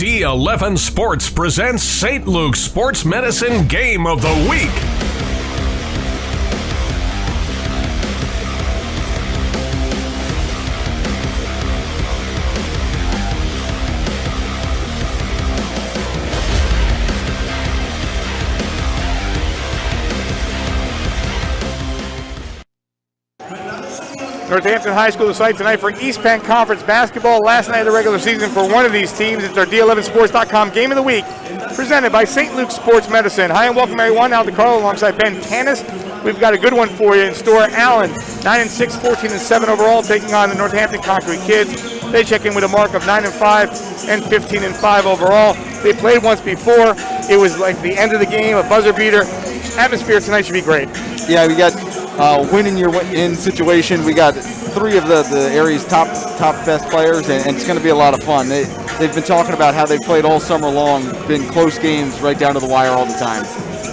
D11 Sports presents St. Luke's Sports Medicine Game of the Week. Northampton High School, the site tonight for East Penn Conference basketball. Last night of the regular season for one of these teams. It's our D11sports.com Game of the Week, presented by St. Luke's Sports Medicine. Hi and welcome everyone. Al DeCarlo alongside Ben Tanis. We've got a good one for you in store. Allen, 9-6, 14-7 overall, taking on the Northampton Concrete Kids. They check in with a mark of 9-5 and 15-5 overall. They played once before. It was like the end of the game, a buzzer beater. Atmosphere tonight should be great. Yeah, we got winning your in situation. We got three of the area's top best players, and it's going to be a lot of fun. They've been talking about how they played all summer long, been close games right down to the wire all the time.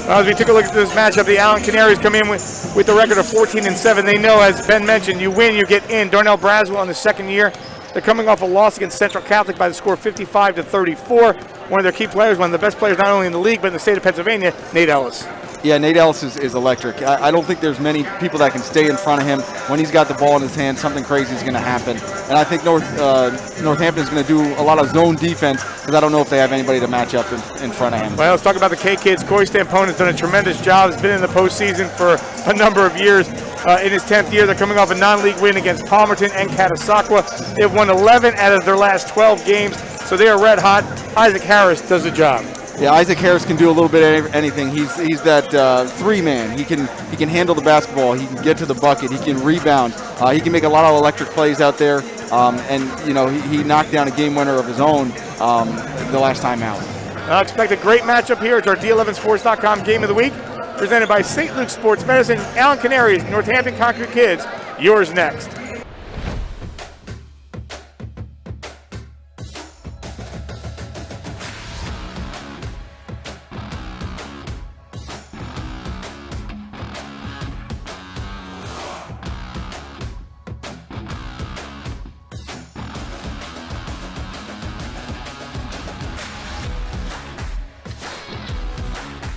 As we took a look at this matchup, the Allen Canaries come in with the record of 14-7. They know, as Ben mentioned, you win, you get in. Darnell Braswell in the second year. They're coming off a loss against Central Catholic by the score 55-34. One of their key players, one of the best players not only in the league but in the state of Pennsylvania, Nate Ellis. Yeah, Nate Ellis is electric. I don't think there's many people that can stay in front of him. When he's got the ball in his hand, something crazy is going to happen. And I think Northampton is going to do a lot of zone defense, because I don't know if they have anybody to match up in front of him. Well, let's talk about the K-Kids. Corey Stampone has done a tremendous job. He's been in the postseason for a number of years. In his 10th year, they're coming off a non-league win against Palmerton and Catasauqua. They've won 11 out of their last 12 games, so they are red hot. Isaac Harris does the job. Yeah, Isaac Harris can do a little bit of anything. He's that three-man. He can handle the basketball. He can get to the bucket. He can rebound. He can make a lot of electric plays out there. And you know, he knocked down a game winner of his own the last time out. I expect a great matchup here. It's our D11sports.com Game of the Week, presented by St. Luke's Sports Medicine. Allen Canaries, Northampton Concrete Kids. Yours next.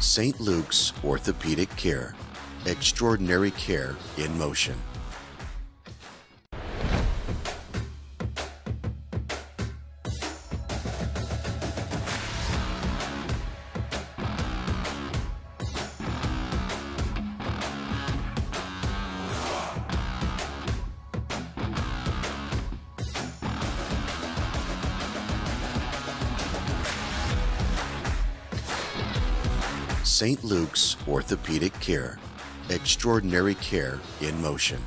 St. Luke's Orthopedic Care. Extraordinary care in motion. St. Luke's Orthopedic Care. Extraordinary care in motion.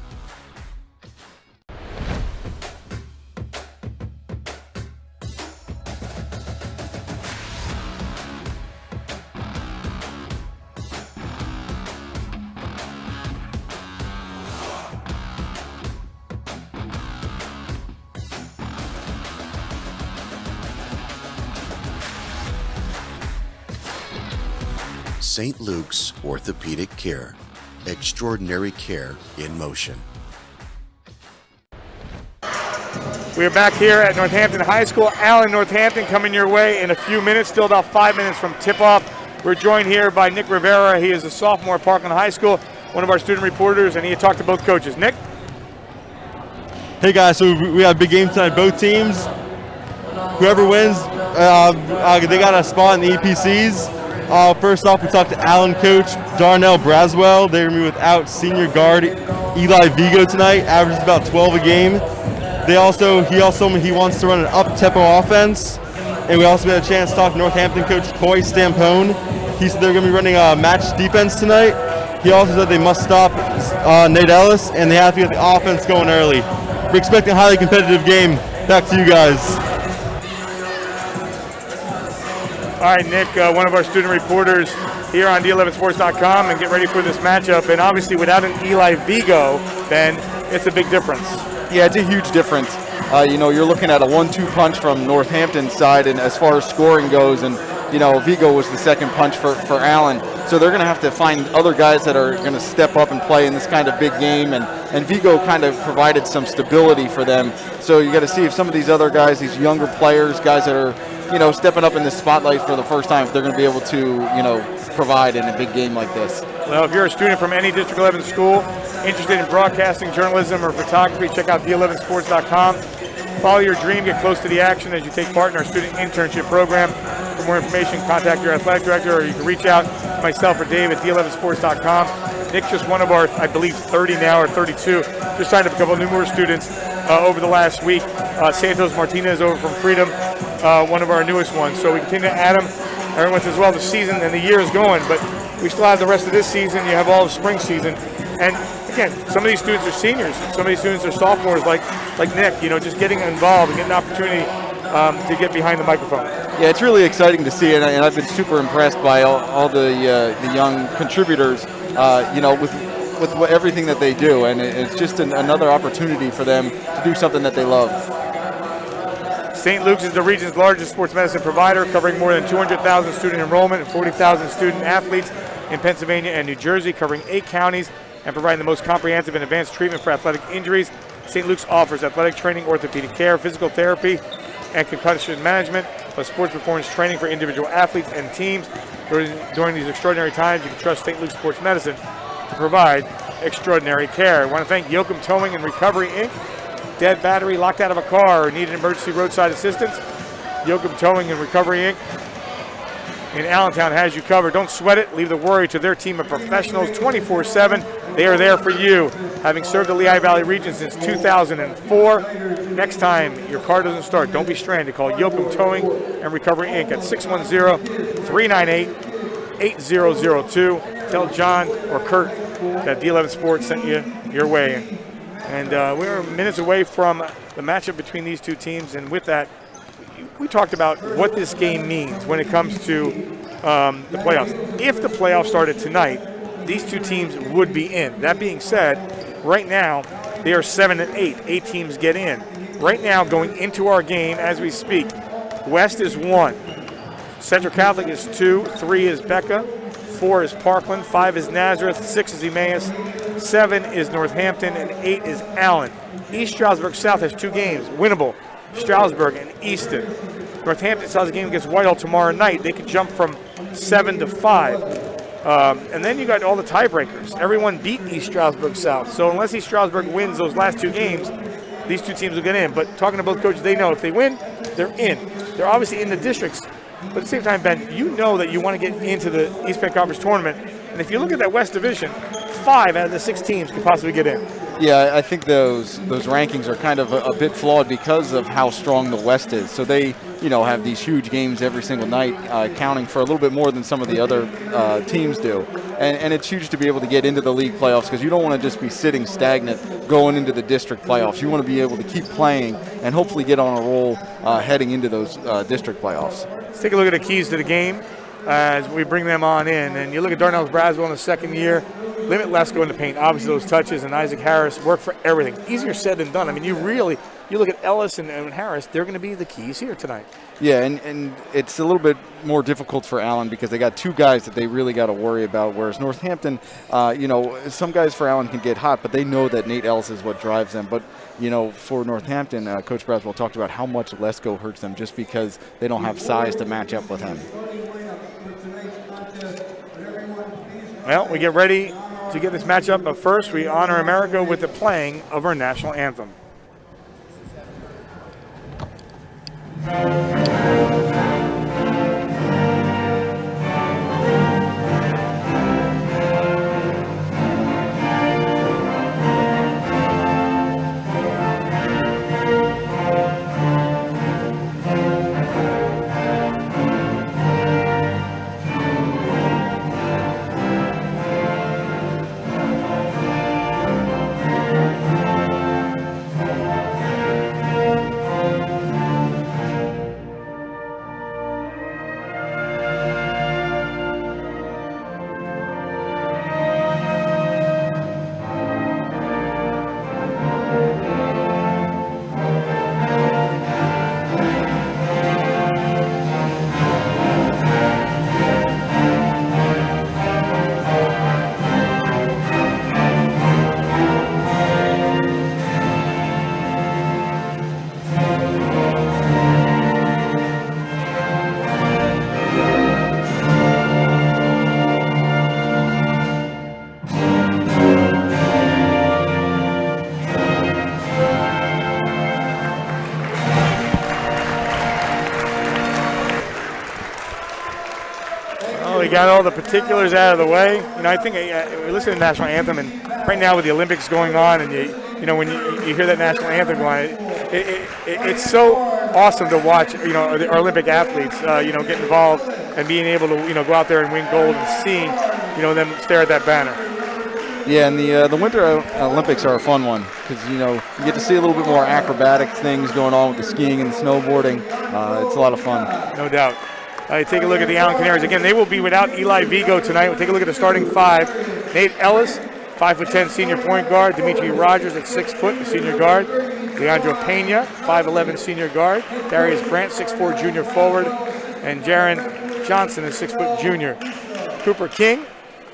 St. Luke's Orthopedic Care. Extraordinary care in motion. We are back here at Northampton High School. Allen Northampton coming your way in a few minutes, still about 5 minutes from tip-off. We're joined here by Nick Rivera. He is a sophomore at Parkland High School, one of our student reporters, and he had talked to both coaches. Nick? Hey guys, so we have a big game tonight, both teams. Whoever wins, they got a spot in the EPCs. First off, we talked to Allen coach Darnell Braswell. They're going to be without senior guard Eli Vigo tonight, averages about 12 a game. He wants to run an up-tempo offense. And we also had a chance to talk to Northampton coach Corey Stampone. He said they're going to be running a match defense tonight. He also said they must stop Nate Ellis, and they have to get the offense going early. We're expecting a highly competitive game. Back to you guys. All right, Nick, one of our student reporters here on D11sports.com, and get ready for this matchup. And obviously, without an Eli Vigo, Ben, it's a big difference. Yeah, it's a huge difference. You're looking at a 1-2 punch from Northampton's side, and as far as scoring goes, and Vigo was the second punch for Allen. So they're going to have to find other guys that are going to step up and play in this kind of big game, and Vigo kind of provided some stability for them. So you got to see if some of these other guys, these younger players, guys that are stepping up in the spotlight for the first time if they're going to be able to, provide in a big game like this. Well, if you're a student from any District 11 school interested in broadcasting, journalism, or photography, check out d11sports.com. Follow your dream, get close to the action as you take part in our student internship program. For more information, contact your athletic director, or you can reach out to myself or Dave at d11sports.com. Nick, just one of our, I believe, 30 now or 32, just signed up a couple of numerous students over the last week. Santos Martinez over from Freedom, one of our newest ones. So we continue to add them. Everyone says, well, the season and the year is going, but we still have the rest of this season. You have all of spring season. And again, some of these students are seniors. Some of these students are sophomores like Nick, just getting involved and getting an opportunity to get behind the microphone. Yeah, it's really exciting to see, and I've been super impressed by all the young contributors, with everything that they do, and it's just another opportunity for them to do something that they love. St. Luke's is the region's largest sports medicine provider, covering more than 200,000 student enrollment and 40,000 student athletes in Pennsylvania and New Jersey, covering 8 counties and providing the most comprehensive and advanced treatment for athletic injuries. St. Luke's offers athletic training, orthopedic care, physical therapy, and concussion management, plus sports performance training for individual athletes and teams. During these extraordinary times, you can trust St. Luke's Sports Medicine to provide extraordinary care. I want to thank Yoakum Towing and Recovery, Inc. Dead battery, locked out of a car, or needed emergency roadside assistance? Yoakum Towing and Recovery, Inc. in Allentown has you covered. Don't sweat it. Leave the worry to their team of professionals 24/7. They are there for you. Having served the Lehigh Valley region since 2004, next time your car doesn't start, don't be stranded. Call Yoakum Towing and Recovery, Inc. at 610-398-8002. Tell John or Kurt that D11 Sports sent you your way. And we're minutes away from the matchup between these two teams. And with that, we talked about what this game means when it comes to the playoffs. If the playoffs started tonight, these two teams would be in. That being said, right now, they are 7-8. 8 teams get in. Right now, going into our game as we speak, West is 1. Central Catholic is 2. 3 is Becca. 4 is Parkland. 5 is Nazareth. 6 is Emmaus. 7 is Northampton. And 8 is Allen. East Stroudsburg South has 2 games, winnable. Stroudsburg and Easton. Northampton still has a game against Whitehall tomorrow night. They could jump from 7 to 5. And then you got all the tiebreakers. Everyone beat East Stroudsburg South. So unless East Stroudsburg wins those last 2 games, these 2 teams will get in. But talking to both coaches, they know if they win, they're in. They're obviously in the districts. But at the same time, Ben, you know that you want to get into the East Penn Conference tournament. And if you look at that West Division, 5 out of the 6 teams could possibly get in. Yeah, I think those rankings are kind of a bit flawed because of how strong the West is. So they, have these huge games every single night, counting for a little bit more than some of the other teams do. And it's huge to be able to get into the league playoffs because you don't want to just be sitting stagnant going into the district playoffs. You want to be able to keep playing and hopefully get on a roll heading into those district playoffs. Let's take a look at the keys to the game as we bring them on in. And you look at Darnell's Braswell in the second year. Limit Lesko in the paint. Obviously, those touches and Isaac Harris work for everything. Easier said than done. I mean, you look at Ellis and Harris, they're going to be the keys here tonight. Yeah, and it's a little bit more difficult for Allen because they got 2 guys that they really got to worry about, whereas Northampton, some guys for Allen can get hot, but they know that Nate Ellis is what drives them. But, for Northampton, Coach Braswell talked about how much Lesko hurts them just because they don't have size to match up with him. Well, we get ready to get this matchup, but first we honor America with the playing of our national anthem. got all the particulars out of the way. I think we listen to the national anthem, and right now with the Olympics going on, and when you hear that national anthem going, it's so awesome to watch. Our Olympic athletes, get involved and being able to, go out there and win gold and seeing, them stare at that banner. Yeah, and the Winter Olympics are a fun one because, you get to see a little bit more acrobatic things going on with the skiing and the snowboarding. It's a lot of fun. No doubt. Take a look at the Allen Canaries. Again, they will be without Eli Vigo tonight. We'll take a look at the starting five. Nate Ellis, 5'10" senior point guard. Dimitri Rogers at 6 foot, the senior guard. Leandro Pena, 5'11" senior guard. Darius Brandt, 6'4" junior forward. And Jaron Johnson, a 6 foot junior. Cooper King,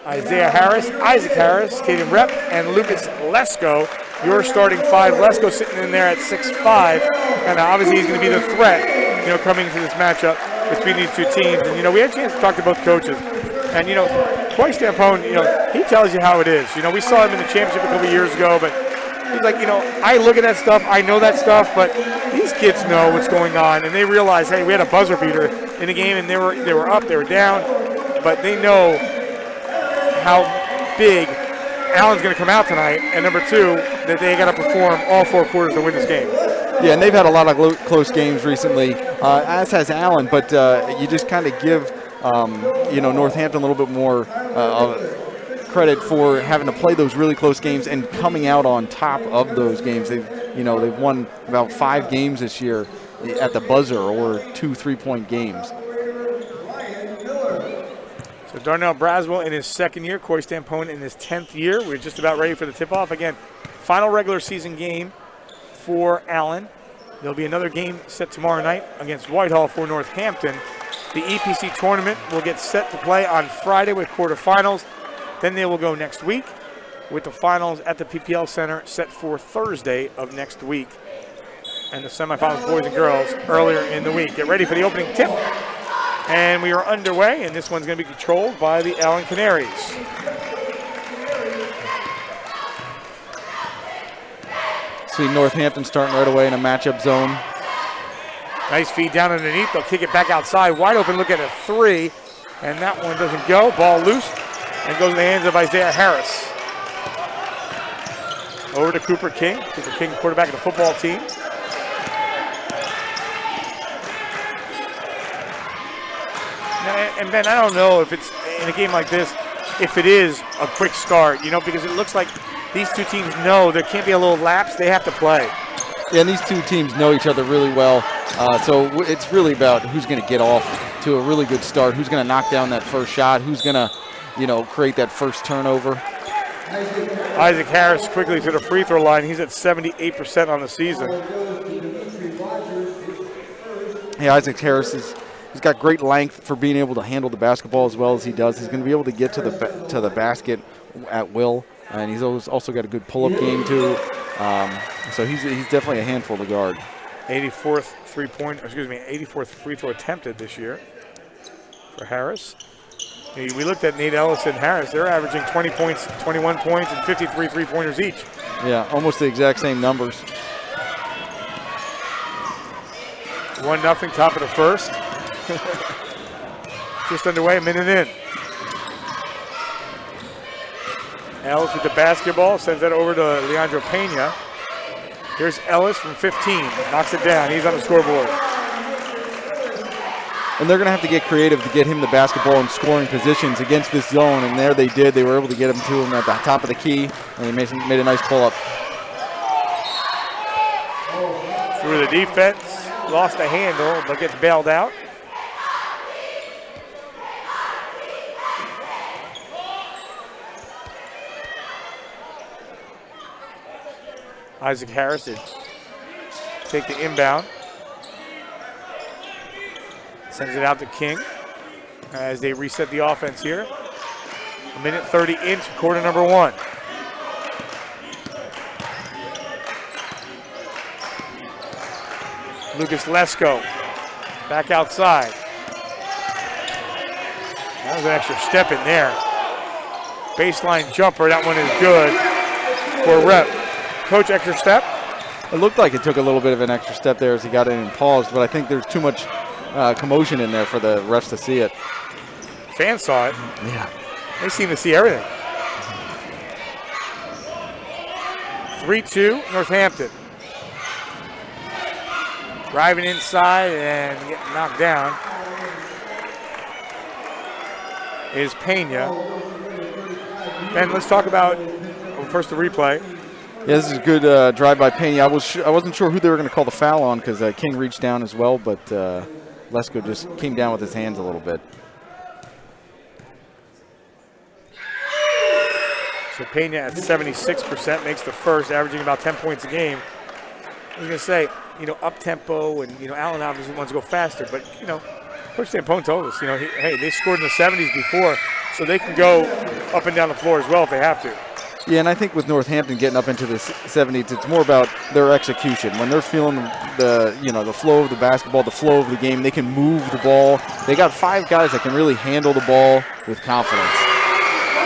Isaiah Harris, Isaac Harris, Caden Rep, and Lucas Lesko, your starting five. Lesko sitting in there at 6'5", and obviously he's going to be the threat, coming into this matchup between these two teams. And, we had a chance to talk to both coaches. And, Coy Stampone, he tells you how it is. We saw him in the championship a couple years ago, but he's like, I look at that stuff, I know that stuff, but these kids know what's going on, and they realize, hey, we had a buzzer beater in the game, and they were up, they were down, but they know how big Allen's going to come out tonight, and number two, that they got to perform all 4 quarters to win this game. Yeah, and they've had a lot of close games recently, as has Allen, but you just kind of give, Northampton a little bit more credit for having to play those really close games and coming out on top of those games. They've won about 5 games this year at the buzzer, or 2 3-point games. So Darnell Braswell in his 2nd year, Coy Stampone in his 10th year. We're just about ready for the tip-off. Again, final regular season game for Allen. There'll be another game set tomorrow night against Whitehall for Northampton. The EPC tournament will get set to play on Friday with quarterfinals. Then they will go next week with the finals at the PPL Center set for Thursday of next week. And the semifinals, boys and girls, earlier in the week. Get ready for the opening tip. And we are underway, and this one's going to be controlled by the Allen Canaries. See Northampton starting right away in a matchup zone. Nice feed down underneath. They'll kick it back outside. Wide open look at a 3. And that one doesn't go. Ball loose and goes in the hands of Isaiah Harris. Over to Cooper King. Cooper King, quarterback of the football team. And Ben, I don't know if it's in a game like this, if it is a quick start, because it looks like these two teams know there can't be a little lapse. They have to play. Yeah, and these two teams know each other really well. So it's really about who's going to get off to a really good start, who's going to knock down that first shot, who's going to, create that first turnover. Isaac Harris quickly to the free throw line. He's at 78% on the season. Yeah, Isaac Harris he's got great length for being able to handle the basketball as well as he does. He's going to be able to get to the basket at will, and he's also got a good pull-up game too. So he's definitely a handful to guard. 84th free throw attempted this year for Harris. We looked at Nate Ellis and Harris. They're averaging 20 points, 21 points, and 53 three-pointers each. Yeah, almost the exact same numbers. 1-0, top of the first. Just underway, a minute in. Ellis with the basketball, sends that over to Leandro Pena. Here's Ellis from 15, knocks it down. He's on the scoreboard. And they're going to have to get creative to get him the basketball in scoring positions against this zone, and there they did. They were able to get him to him at the top of the key, and they made a nice pull-up. Through the defense, lost the handle, but gets bailed out. Isaac Harris did take the inbound. Sends it out to King as they reset the offense here. A minute 30 into quarter number 1. Lucas Lesko back outside. That was an extra step in there. Baseline jumper, that one is good for Rep. Coach, extra step? It looked like it took a little bit of an extra step there as he got in and paused, but I think there's too much commotion in there for the refs to see it. fans saw it. Yeah. They seem to see everything. 3-2, Northampton. Driving inside and getting knocked down is Pena. Ben, let's talk about first the replay. Yeah, this is a good drive by Pena. I wasn't sure who they were going to call the foul on because King reached down as well, but Lesko just came down with his hands a little bit. So Pena at 76% makes the first, averaging about 10 points a game. I was going to say, up-tempo and, Allen obviously wants to go faster, but, Coach Stampone told us, hey, they scored in the 70s before, so they can go up and down the floor as well if they have to. Yeah, and I think with Northampton getting up into the 70s, it's more about their execution. When they're feeling the flow of the basketball, the flow of the game, they can move the ball. They got 5 guys that can really handle the ball with confidence.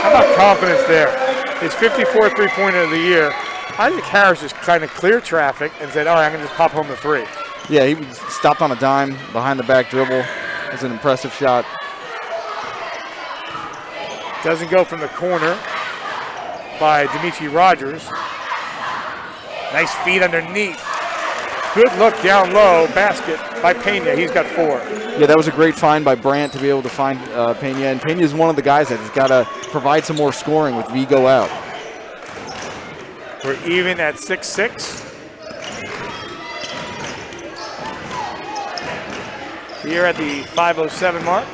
How about confidence there? His 54th three-pointer of the year. Isaac Harris just kind of cleared traffic and said, all right, I'm going to just pop home the 3. Yeah, he stopped on a dime, behind the back dribble. It was an impressive shot. Doesn't go from the corner by Dimitri Rogers. Nice feed underneath. Good look down low, basket by Pena. He's got 4. Yeah, that was a great find by Brandt to be able to find Pena. And Pena is one of the guys that has got to provide some more scoring with Vigo out. We're even at 6-6. Here at the 5:07 mark.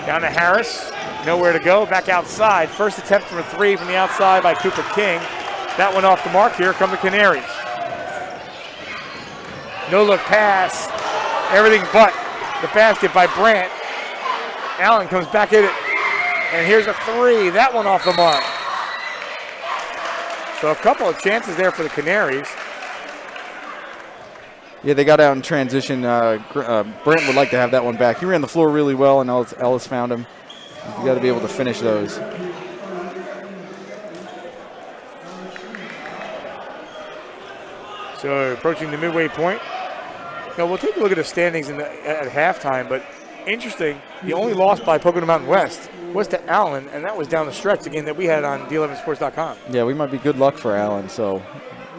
Down to Harris. Nowhere to go. Back outside. First attempt from a 3 from the outside by Cooper King. That one off the mark. Here come the Canaries. No look pass. Everything but the basket by Brandt. Allen comes back in it. And here's a 3. That one off the mark. So a couple of chances there for the Canaries. Yeah, they got out in transition. Brandt would like to have that one back. He ran the floor really well, and Ellis found him. You got to be able to finish those. So approaching the midway point. Now we'll take a look at the standings at halftime, but interesting, the only loss by Pocono Mountain West was to Allen, and that was down the stretch, the game that we had on D11sports.com. Yeah, we might be good luck for Allen, so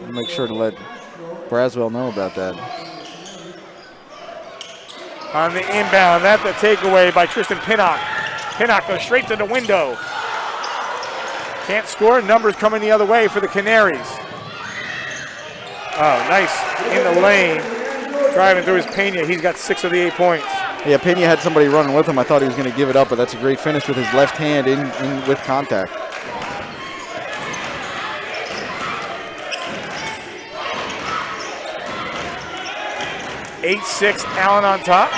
we'll make sure to let Braswell know about that. On the inbound, that's a takeaway by Tristan Pinnock. Pinnock goes straight to the window. Can't score, numbers coming the other way for the Canaries. Oh, nice in the lane. Driving through his Pena, he's got 6 of the 8 points. Yeah, Pena had somebody running with him. I thought he was going to give it up, but that's a great finish with his left hand in with contact. (8-6) Allen on top.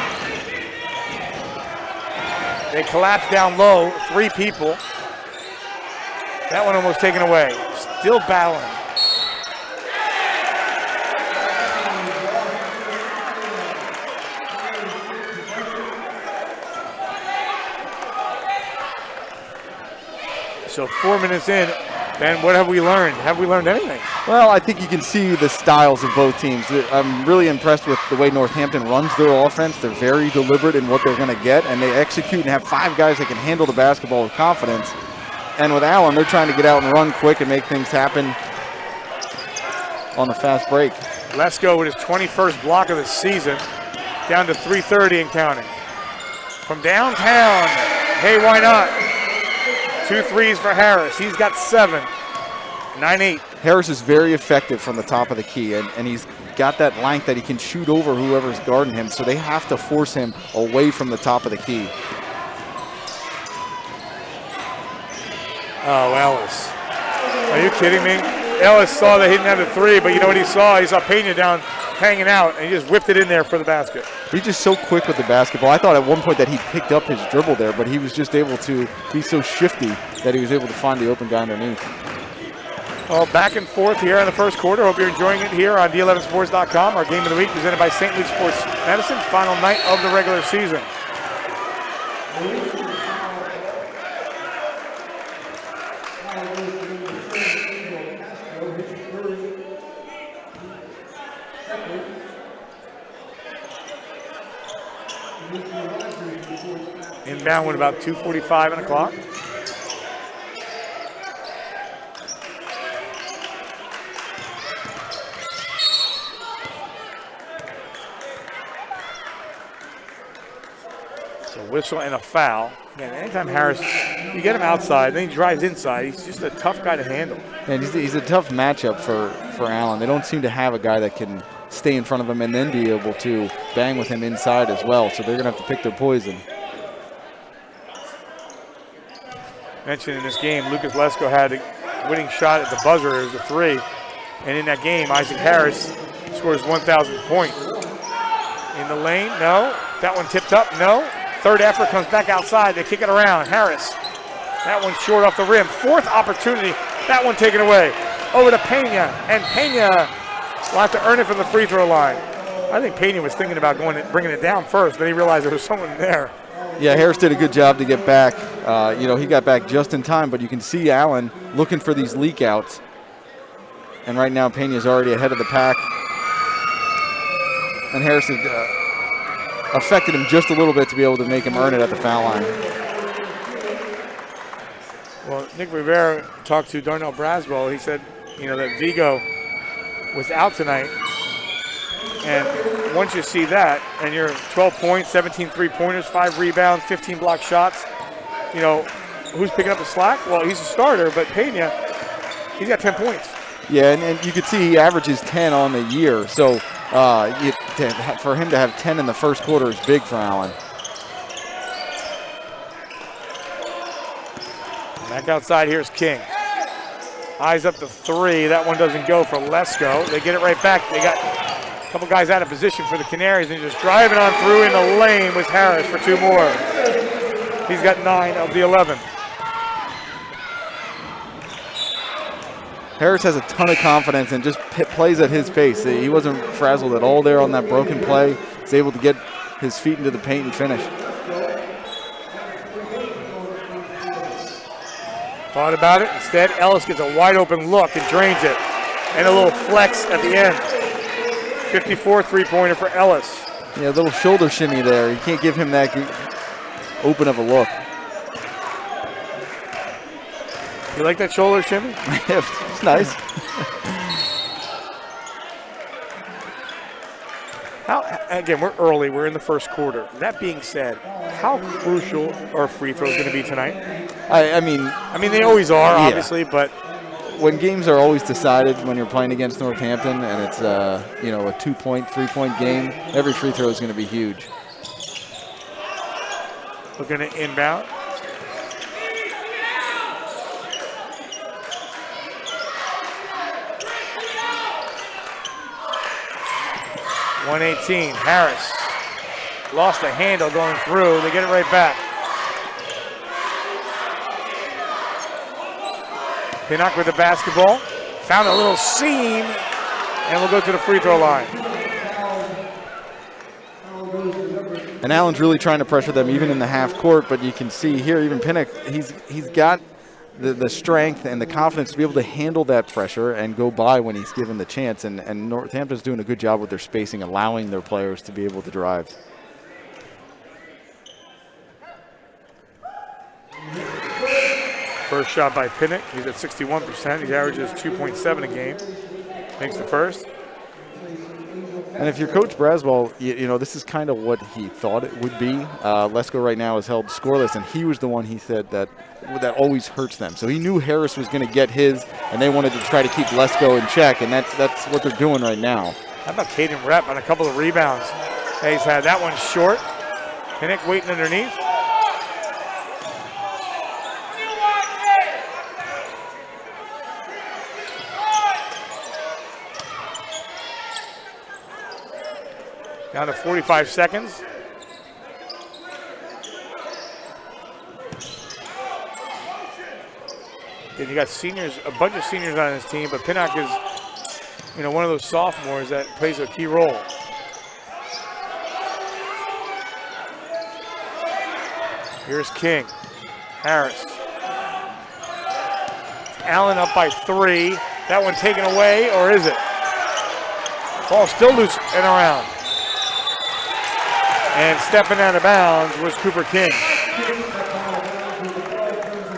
They collapse down low, 3 people. That one almost taken away. Still battling. So 4 minutes in, Ben, what have we learned? Have we learned anything? Well, I think you can see the styles of both teams. I'm really impressed with the way Northampton runs their offense. They're very deliberate in what they're going to get, and they execute and have 5 guys that can handle the basketball with confidence. And with Allen, they're trying to get out and run quick and make things happen on the fast break. Lesko with his 21st block of the season, down to 3:30 and counting. From downtown, hey, why not? 2 threes for Harris. He's got 7. 9-8. Harris is very effective from the top of the key, and he's got that length that he can shoot over whoever's guarding him, so they have to force him away from the top of the key. Oh, Ellis. Are you kidding me? Ellis saw that he didn't have the 3, but you know what he saw? He saw Pena down, hanging out, and he just whipped it in there for the basket. He's just so quick with the basketball. I thought at one point that he picked up his dribble there, but he was just able to be so shifty that he was able to find the open guy underneath. Well, back and forth here in the first quarter. Hope you're enjoying it here on D11sports.com. Our game of the week presented by St. Luke Sports Medicine, final night of the regular season. Inbound with about 2:45 on the clock. So whistle and a foul. Again, anytime Harris, you get him outside, then he drives inside. He's just a tough guy to handle. And he's a tough matchup for Allen. They don't seem to have a guy that can stay in front of him and then be able to bang with him inside as well. So they're going to have to pick their poison. Mentioned in this game, Lucas Lesko had a winning shot at the buzzer. It was a 3. And in that game, Isaac Harris scores 1,000th point. In the lane, no. That one tipped up, no. Third effort comes back outside. They kick it around. Harris. That one short off the rim. Fourth opportunity. That one taken away. Over to Pena. And Pena will have to earn it from the free throw line. I think Pena was thinking about bringing it down first. Then he realized there was someone there. Yeah, Harris did a good job to get back. He got back just in time, but you can see Allen looking for these leak outs. And right now, Pena's already ahead of the pack. And Harris has affected him just a little bit to be able to make him earn it at the foul line. Well, Nick Rivera talked to Darnell Braswell. He said, that Vigo was out tonight. And once you see that, and you're 12 points, 17 three-pointers, 5 rebounds, 15 block shots, who's picking up the slack? Well, he's a starter, but Pena, he's got 10 points. Yeah, and you could see he averages 10 on the year. So for him to have 10 in the first quarter is big for Allen. Back outside, here's King. Eyes up to 3. That one doesn't go for Lesko. They get it right back. They got a couple guys out of position for the Canaries, and just driving on through in the lane was Harris for 2 more. He's got 9 of the 11. Harris has a ton of confidence and just plays at his pace. He wasn't frazzled at all there on that broken play. He's able to get his feet into the paint and finish. Thought about it. Instead, Ellis gets a wide open look and drains it. And a little flex at the end. 54 three-pointer for Ellis. Yeah, a little shoulder shimmy there. You can't give him that open of a look. You like that shoulder shimmy? It's nice. Again, we're early. We're in the first quarter. That being said, how crucial are free throws going to be tonight? I mean, they always are, obviously, but when games are always decided when you're playing against Northampton and it's a 2-point, 3-point game, every free throw is going to be huge. Looking to inbound. .118, Harris lost the handle going through. They get it right back. Pinnock with the basketball. Found a little seam, and we'll go to the free throw line. And Allen's really trying to pressure them even in the half court, but you can see here, even Pinnock, he's got the strength and the confidence to be able to handle that pressure and go by when he's given the chance. And Northampton's doing a good job with their spacing, allowing their players to be able to drive. First shot by Pinnock. He's at 61%. He averages 2.7 a game. Makes the first. And if you're Coach Braswell, this is kind of what he thought it would be. Lesko right now is held scoreless, and he was the one he said that always hurts them. So he knew Harris was going to get his, and they wanted to try to keep Lesko in check, and that's what they're doing right now. How about Caden Rep on a couple of rebounds? He's had that one short. Pinnock waiting underneath. Down to 45 seconds. And you got seniors, a bunch of seniors on his team, but Pinnock is, one of those sophomores that plays a key role. Here's King. Harris. Allen up by 3. That one taken away, or is it? Ball still loose and around. And stepping out of bounds was Cooper King.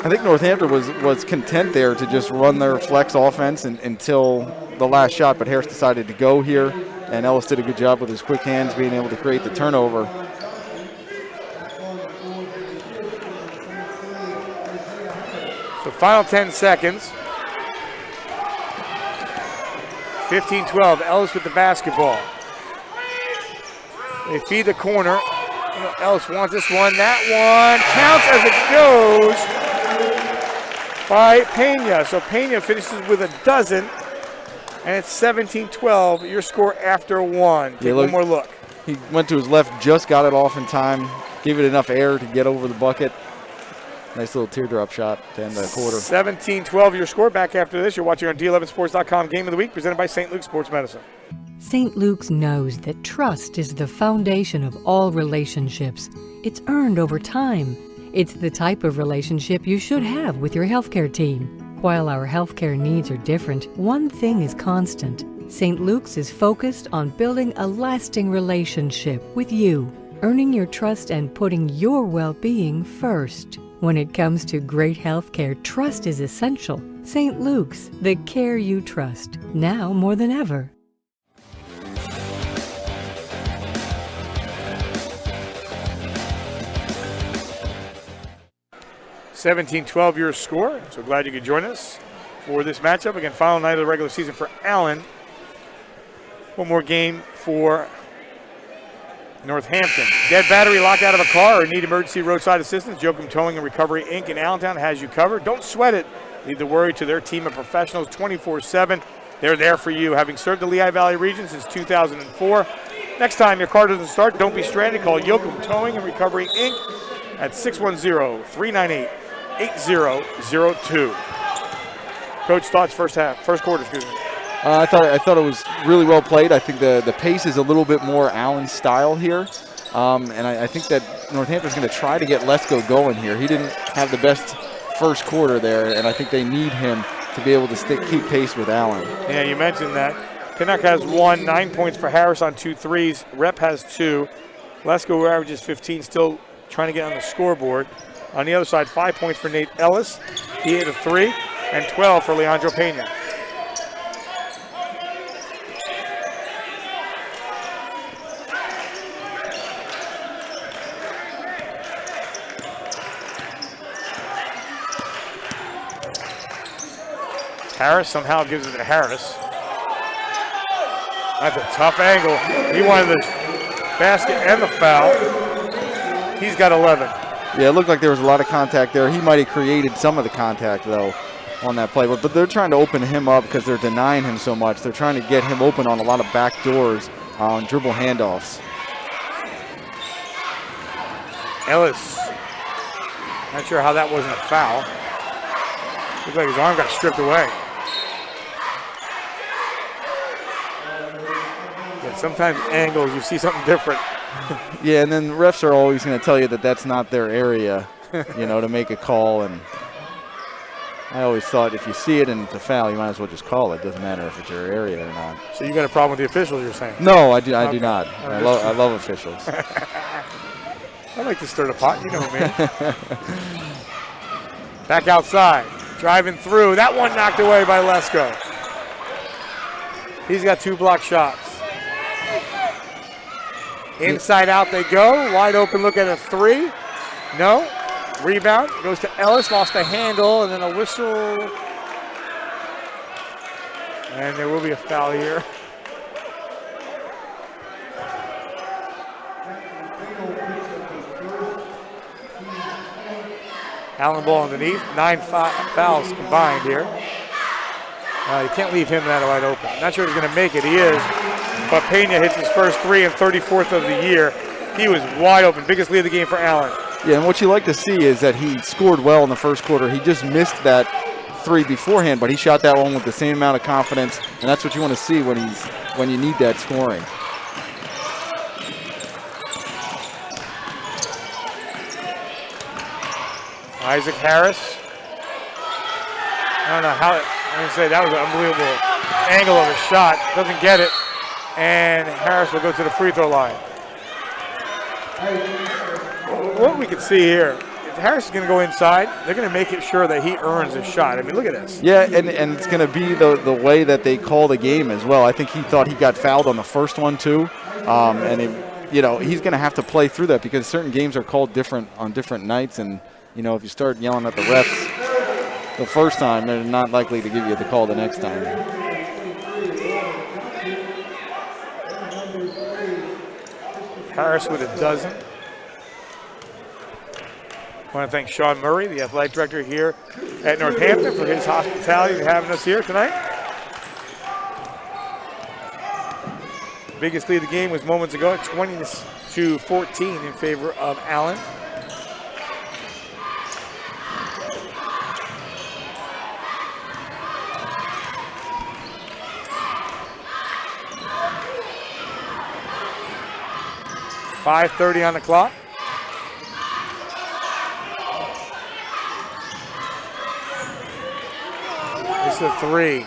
I think Northampton was content there to just run their flex offense until the last shot, but Harris decided to go here, and Ellis did a good job with his quick hands being able to create the turnover. So final 10 seconds. 15-12, Ellis with the basketball. They feed the corner. Ellis wants this one. That one counts as it goes by Pena. So Pena finishes with a dozen, and it's 17-12, your score after one. Take one more look. He went to his left, just got it off in time, gave it enough air to get over the bucket. Nice little teardrop shot to end the quarter. 17-12, your score. Back after this, you're watching on D11sports.com Game of the Week, presented by St. Luke's Sports Medicine. St. Luke's knows that trust is the foundation of all relationships. It's earned over time. It's the type of relationship you should have with your healthcare team. While our healthcare needs are different, one thing is constant. St. Luke's is focused on building a lasting relationship with you, earning your trust and putting your well-being first. When it comes to great healthcare, trust is essential. St. Luke's, the care you trust, now more than ever. (17-12) your score. So glad you could join us for this matchup. Again, final night of the regular season for Allen. One more game for Northampton. Dead battery, locked out of a car, or need emergency roadside assistance? Jokum Towing and Recovery Inc. in Allentown has you covered. Don't sweat it. Leave the worry to their team of professionals 24/7. They're there for you, having served the Lehigh Valley region since 2004. Next time your car doesn't start, don't be stranded. Call Jokum Towing and Recovery Inc. at 610-398-8002. Coach, thoughts first quarter, excuse me. I thought it was really well played. I think the pace is a little bit more Allen style here. And I think that Northampton's going to try to get Lesko going here. He didn't have the best first quarter there, and I think they need him to be able to keep pace with Allen. Yeah, you mentioned that. Pinnock has 9 points for Harris on 2 threes. Rep has 2. Lesko, who averages 15, still trying to get on the scoreboard. On the other side, 5 points for Nate Ellis. He hit a 3, and 12 for Leandro Pena. Harris somehow gives it to Harris. That's a tough angle. He wanted the basket and the foul. He's got 11. Yeah, it looked like there was a lot of contact there. He might have created some of the contact, though, on that play. But they're trying to open him up because they're denying him so much. They're trying to get him open on a lot of back doors on dribble handoffs. Ellis. Not sure how that wasn't a foul. Looked like his arm got stripped away. Yeah, sometimes angles, you see something different. Yeah, and then refs are always going to tell you that that's not their area, to make a call. And I always thought if you see it and it's a foul, you might as well just call it. Doesn't matter if it's your area or not. So you got a problem with the officials, you're saying? No, I do not. I love officials. I like to stir the pot, you know me. Back outside, driving through. That one knocked away by Lesko. He's got 2 block shots. Inside out they go. Wide open look at a 3. No. Rebound goes to Ellis. Lost the handle and then a whistle. And there will be a foul here. Allen ball underneath. 9 fouls combined here. You can't leave him that wide open. Not sure he's going to make it. He is. But Pena hits his first 3 and 34th of the year. He was wide open. Biggest lead of the game for Allen. Yeah, and what you like to see is that he scored well in the first quarter. He just missed that 3 beforehand, but he shot that one with the same amount of confidence, and that's what you want to see when you need that scoring. Isaac Harris. I don't know how. I'm going to say that was an unbelievable angle of a shot. Doesn't get it. And Harris will go to the free throw line. What we can see here, if Harris is going to go inside, they're going to make it sure that he earns his shot. I mean, look at this. Yeah, and it's going to be the way that they call the game as well. I think he thought he got fouled on the first one too, and he's going to have to play through that because certain games are called different on different nights, and if you start yelling at the refs the first time, they're not likely to give you the call the next time. Harris with a dozen. I want to thank Sean Murray, the athletic director here at Northampton, for his hospitality and having us here tonight. The biggest lead of the game was moments ago at 20-14 in favor of Allen. .5:30 on the clock. This is a three.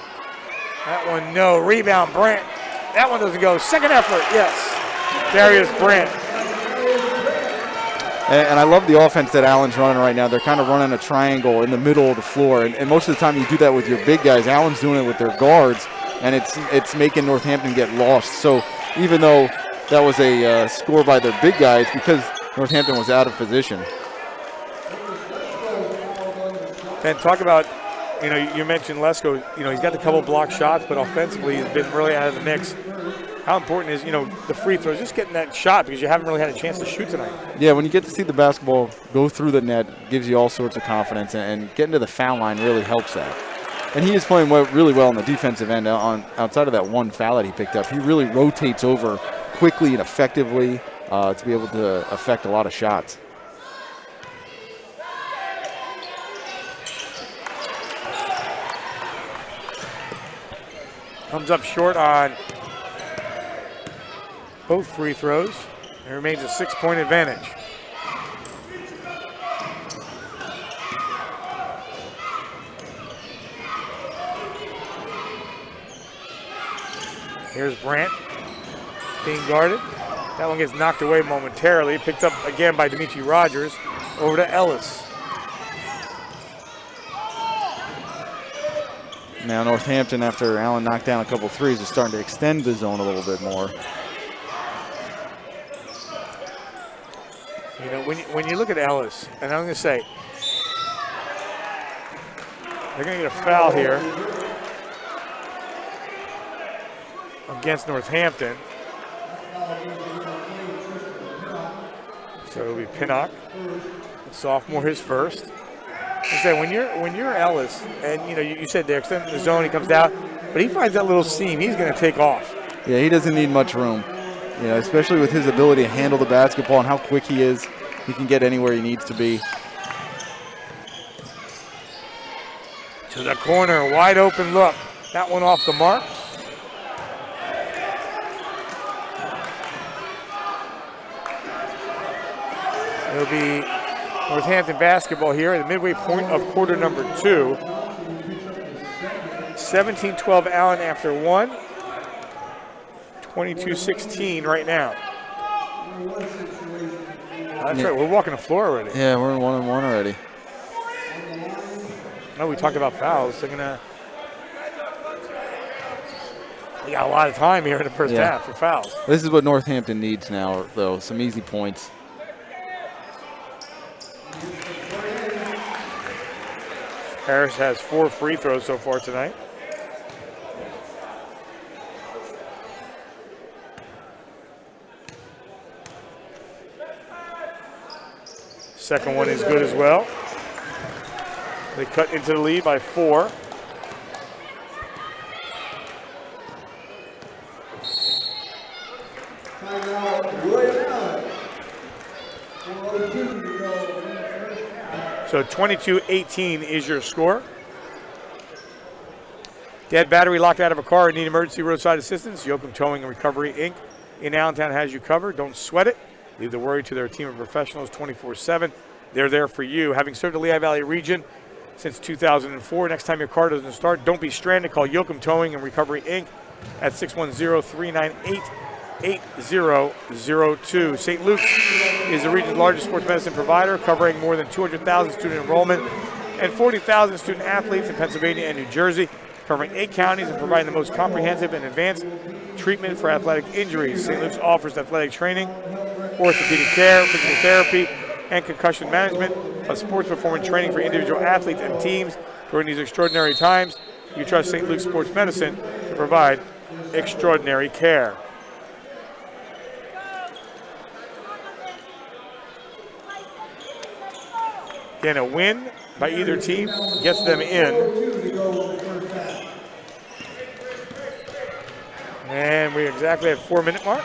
That one, no. Rebound, Brandt. That one doesn't go. Second effort, yes. Darius Brandt. And I love the offense that Allen's running right now. They're kind of running a triangle in the middle of the floor. And most of the time you do that with your big guys. Allen's doing it with their guards, and it's making Northampton get lost. So even though that was a score by their big guys, because Northampton was out of position. And talk about, you mentioned Lesko, he's got a couple block shots, but offensively he's been really out of the mix. How important is, the free throws, just getting that shot because you haven't really had a chance to shoot tonight. Yeah, when you get to see the basketball go through the net, gives you all sorts of confidence, and getting to the foul line really helps that. And he is playing really well on the defensive end. Outside of that one foul that he picked up, he really rotates over quickly and effectively to be able to affect a lot of shots. Comes up short on both free throws. There remains a 6-point advantage. Here's Brandt being guarded. That one gets knocked away momentarily. Picked up again by Dimitri Rogers. Over to Ellis. Now Northampton, after Allen knocked down a couple threes, is starting to extend the zone a little bit more. When you look at Ellis, and I'm going to say, they're going to get a foul here against Northampton. So it'll be Pinnock, the sophomore, his first. I say when you're Ellis, and you said they're extending the zone, he comes down, but he finds that little seam, he's going to take off. Yeah, he doesn't need much room, especially with his ability to handle the basketball and how quick he is. He can get anywhere he needs to be. To the corner, wide open look. That one off the mark. It'll be Northampton basketball here at the midway point of quarter number 2. 17-12 Allen after 1. 22-16 right now. That's right, we're walking the floor already. Yeah, we're in 1-1 already. No, we talked about fouls. They're gonna. We got a lot of time here in the first half for fouls. This is what Northampton needs now, though. Some easy points. Harris has 4 free throws so far tonight. Second one is good as well. They cut into the lead by 4. So 22-18 is your score. Dead battery locked out of a car and need emergency roadside assistance? Yoakum Towing and Recovery, Inc. in Allentown has you covered. Don't sweat it. Leave the worry to their team of professionals 24/7. They're there for you. Having served the Lehigh Valley region since 2004, next time your car doesn't start, don't be stranded. Call Yoakum Towing and Recovery, Inc. at 610-398-8002. St. Luke's is the region's largest sports medicine provider, covering more than 200,000 student enrollment and 40,000 student athletes in Pennsylvania and New Jersey, covering 8 counties and providing the most comprehensive and advanced treatment for athletic injuries. St. Luke's offers athletic training, orthopedic care, physical therapy, and concussion management, plus sports performance training for individual athletes and teams during these extraordinary times. You can trust St. Luke's Sports Medicine to provide extraordinary care. Again, a win by either team gets them in. And we exactly at 4-minute mark.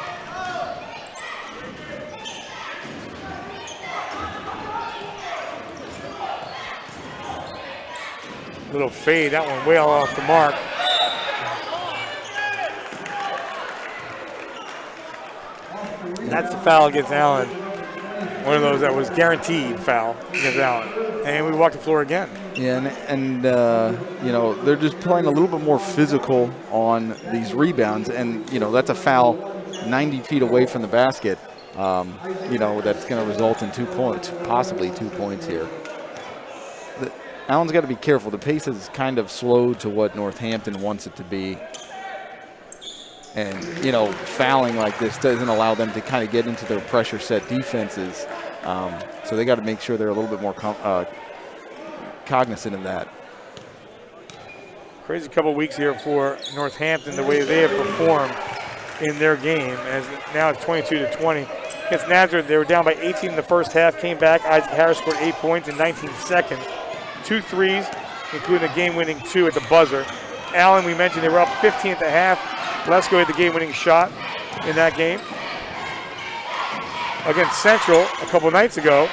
Little fade, that one way off the mark. That's the foul against Allen. One of those that was guaranteed foul against Allen. And we walk the floor again. Yeah, and you know, they're just playing a little bit more physical on these rebounds. And, you know, that's a foul 90 feet away from the basket. You know, that's going to result in 2 points, possibly 2 points here. Allen's got to be careful. The pace is kind of slow to what Northampton wants it to be. And, you know, fouling like this doesn't allow them to kind of get into their pressure set defenses. So they got to make sure they're a little bit more cognizant of that. Crazy couple weeks here for Northampton, the way they have performed in their game. As now it's 22-20. Against Nazareth, they were down by 18 in the first half, came back. Isaac Harris scored 8 points in 19 seconds. 2 threes, including a game-winning 2 at the buzzer. Allen, we mentioned they were up 15 at the half. Lesko had the game-winning shot in that game. Against Central a couple nights ago.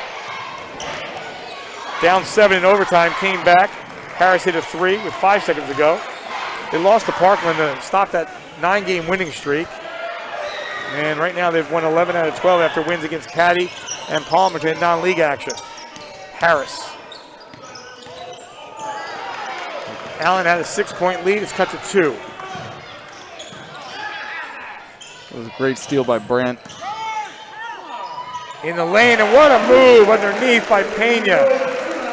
Down 7 in overtime, came back. Harris hit a 3 with 5 seconds to go. They lost to Parkland to stop that 9-game winning streak. And right now they've won 11 out of 12 after wins against Caddy and Palmerton in non-league action. Harris. Allen had a 6-point lead. It's cut to 2. It was a great steal by Brent. In the lane, and what a move underneath by Pena.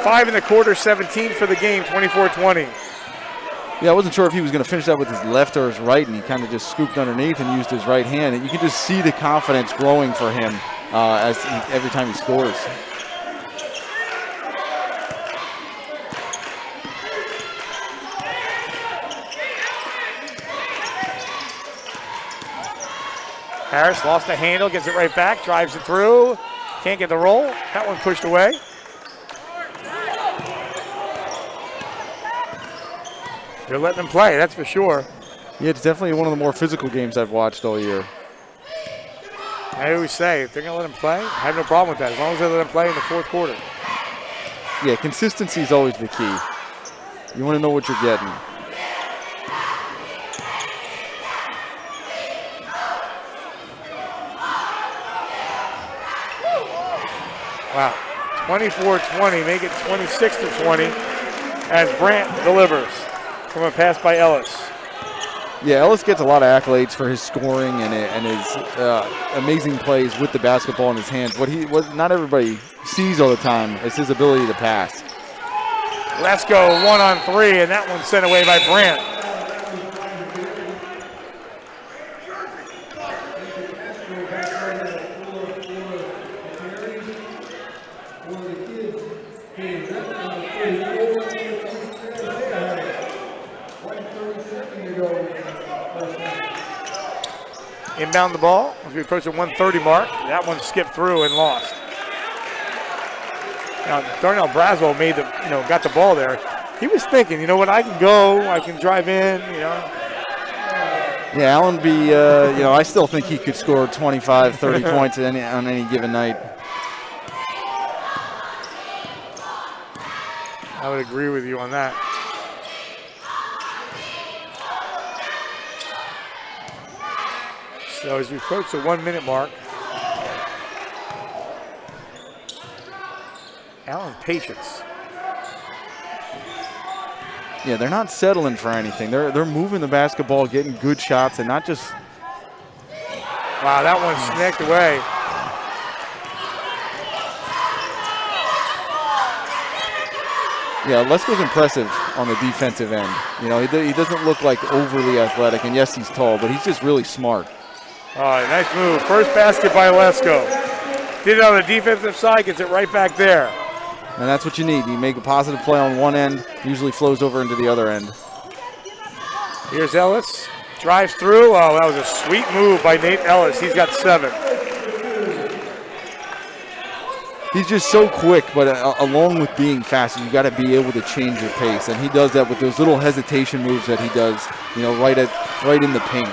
5 in the quarter, 17 for the game, 24-20. Yeah, I wasn't sure if he was going to finish that with his left or his right, and he kind of just scooped underneath and used his right hand. And you can just see the confidence growing for him every time he scores. Harris lost the handle, gets it right back, drives it through. Can't get the roll. That one pushed away. They're letting them play, that's for sure. Yeah, it's definitely one of the more physical games I've watched all year. I always say, if they're going to let them play, I have no problem with that, as long as they let them play in the fourth quarter. Yeah, consistency is always the key. You want to know what you're getting. Wow, 24-20, make it 26-20 as Brandt delivers from a pass by Ellis. Yeah, Ellis gets a lot of accolades for his scoring and his amazing plays with the basketball in his hands. What not everybody sees all the time is his ability to pass. Let's go 1-on-3, and that one sent away by Brandt. Inbound the ball as we approach the 1:30 mark. That one skipped through and lost. Now Darnell Braswell got the ball there. He was thinking, you know what, I can go, I can drive in, Yeah, Allenby, I still think he could score 25, 30 points on any given night. I would agree with you on that. So as we approach the 1-minute mark, Allen patience. Yeah, they're not settling for anything. They're moving the basketball, getting good shots, and not just. Wow, that one snagged away. Yeah, Lesko's impressive on the defensive end. You know, he doesn't look like overly athletic, and yes, he's tall, but he's just really smart. All right, nice move. First basket by Lesko. Did it on the defensive side, gets it right back there. And that's what you need. You make a positive play on one end, usually flows over into the other end. Here's Ellis. Drives through. Oh, that was a sweet move by Nate Ellis. He's got 7. He's just so quick, but along with being fast, you got to be able to change your pace, and he does that with those little hesitation moves that he does, you know, right in the paint.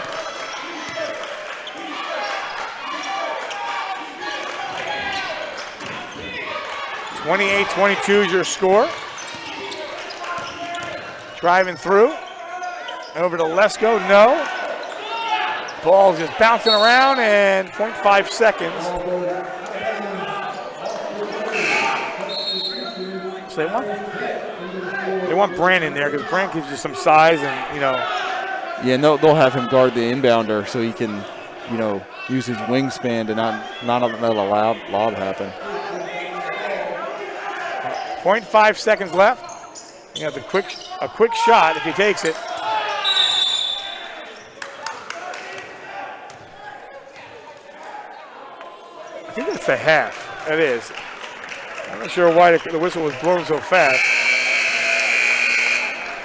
(28-22) is your score. Driving through. Over to Lesko, no. Ball's just bouncing around, and 0.5 seconds. So they want Brandon there because Brandon gives you some size and, you know. Yeah, no, they'll have him guard the inbounder so he can, you know, use his wingspan to not let a lob happen. 0.5 seconds left. You have a quick shot if he takes it. I think that's a half. That is. I'm not sure why the whistle was blown so fast.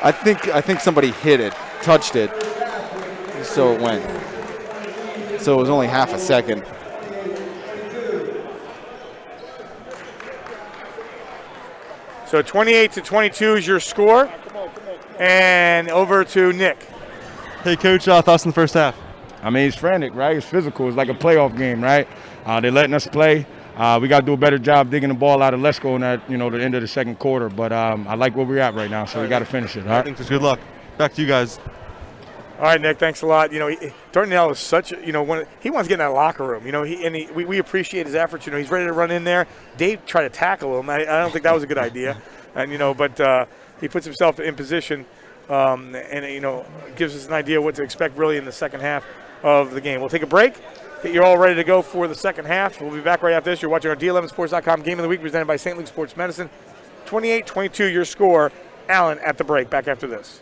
I think somebody hit it, touched it, so it went. So it was only half a second. So 28-22 is your score. And over to Nick. Hey, Coach, thoughts in the first half? I mean, it's frantic, right? It's physical. It's like a playoff game, right? They're letting us play. We got to do a better job digging the ball out of Lesko in that, you know, the end of the second quarter. But I like where we're at right now, so we got to finish it. All right? Thanks. Good luck. Back to you guys. All right, Nick, thanks a lot. You know, Darnell is such a, you know, he wants to get in that locker room. You know, we appreciate his efforts. You know, he's ready to run in there. Dave tried to tackle him. I don't think that was a good idea. And, you know, but he puts himself in position and, you know, gives us an idea what to expect really in the second half of the game. We'll take a break. Get you all ready to go for the second half. We'll be back right after this. You're watching our D11Sports.com Game of the Week presented by St. Luke Sports Medicine. 28-22 your score. Allen at the break. Back after this.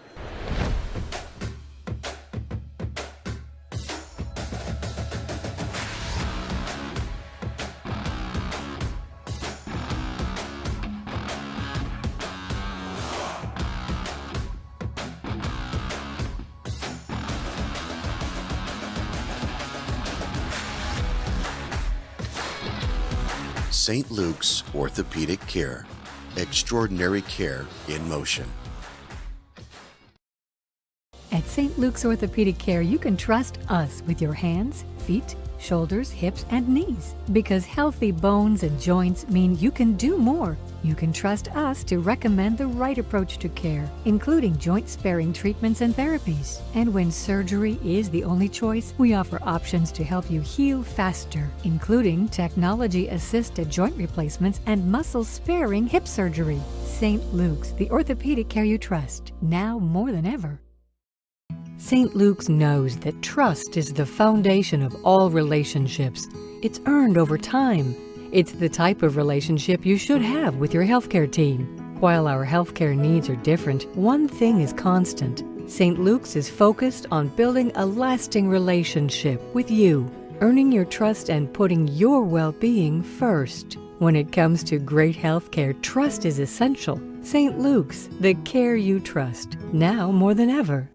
St. Luke's Orthopedic Care. Extraordinary care in motion. At St. Luke's Orthopedic Care, you can trust us with your hands, feet, shoulders, hips, and knees. Because healthy bones and joints mean you can do more. You can trust us to recommend the right approach to care, including joint-sparing treatments and therapies. And when surgery is the only choice, we offer options to help you heal faster, including technology-assisted joint replacements and muscle-sparing hip surgery. St. Luke's, the orthopedic care you trust, now more than ever. St. Luke's knows that trust is the foundation of all relationships. It's earned over time. It's the type of relationship you should have with your healthcare team. While our healthcare needs are different, one thing is constant. St. Luke's is focused on building a lasting relationship with you, earning your trust and putting your well-being first. When it comes to great healthcare, trust is essential. St. Luke's, the care you trust, now more than ever.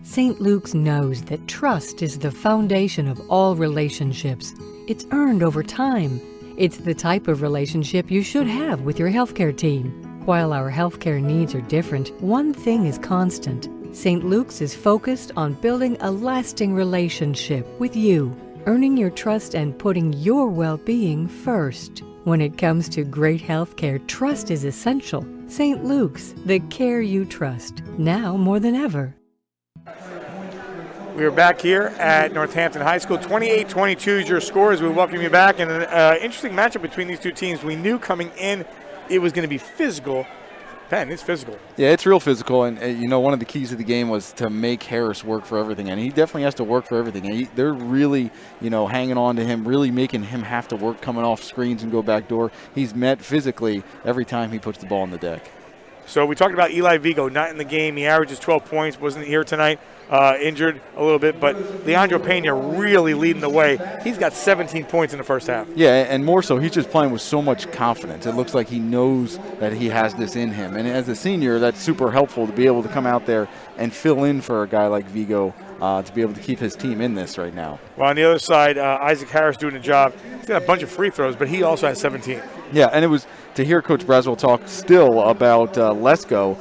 St. Luke's knows that trust is the foundation of all relationships. It's earned over time. It's the type of relationship you should have with your healthcare team. While our healthcare needs are different, one thing is constant. St. Luke's is focused on building a lasting relationship with you, earning your trust and putting your well-being first. When it comes to great healthcare, trust is essential. St. Luke's, the care you trust, now more than ever. We are back here at Northampton High School. 28-22 is your score as we welcome you back. And an interesting matchup between these two teams. We knew coming in it was going to be physical. Ben, it's physical. Yeah, it's real physical. And, you know, one of the keys of the game was to make Harris work for everything. And he definitely has to work for everything. And they're really, you know, hanging on to him, really making him have to work coming off screens and go back door. He's met physically every time he puts the ball on the deck. So we talked about Eli Vigo not in the game. He averages 12 points, wasn't here tonight, injured a little bit. But Leandro Pena really leading the way. He's got 17 points in the first half. Yeah, and more so, he's just playing with so much confidence. It looks like he knows that he has this in him. And as a senior, that's super helpful to be able to come out there and fill in for a guy like Vigo to be able to keep his team in this right now. Well, on the other side, Isaac Harris doing a job. He's got a bunch of free throws, but he also has 17. Yeah, and it was to hear Coach Braswell talk still about Lesko.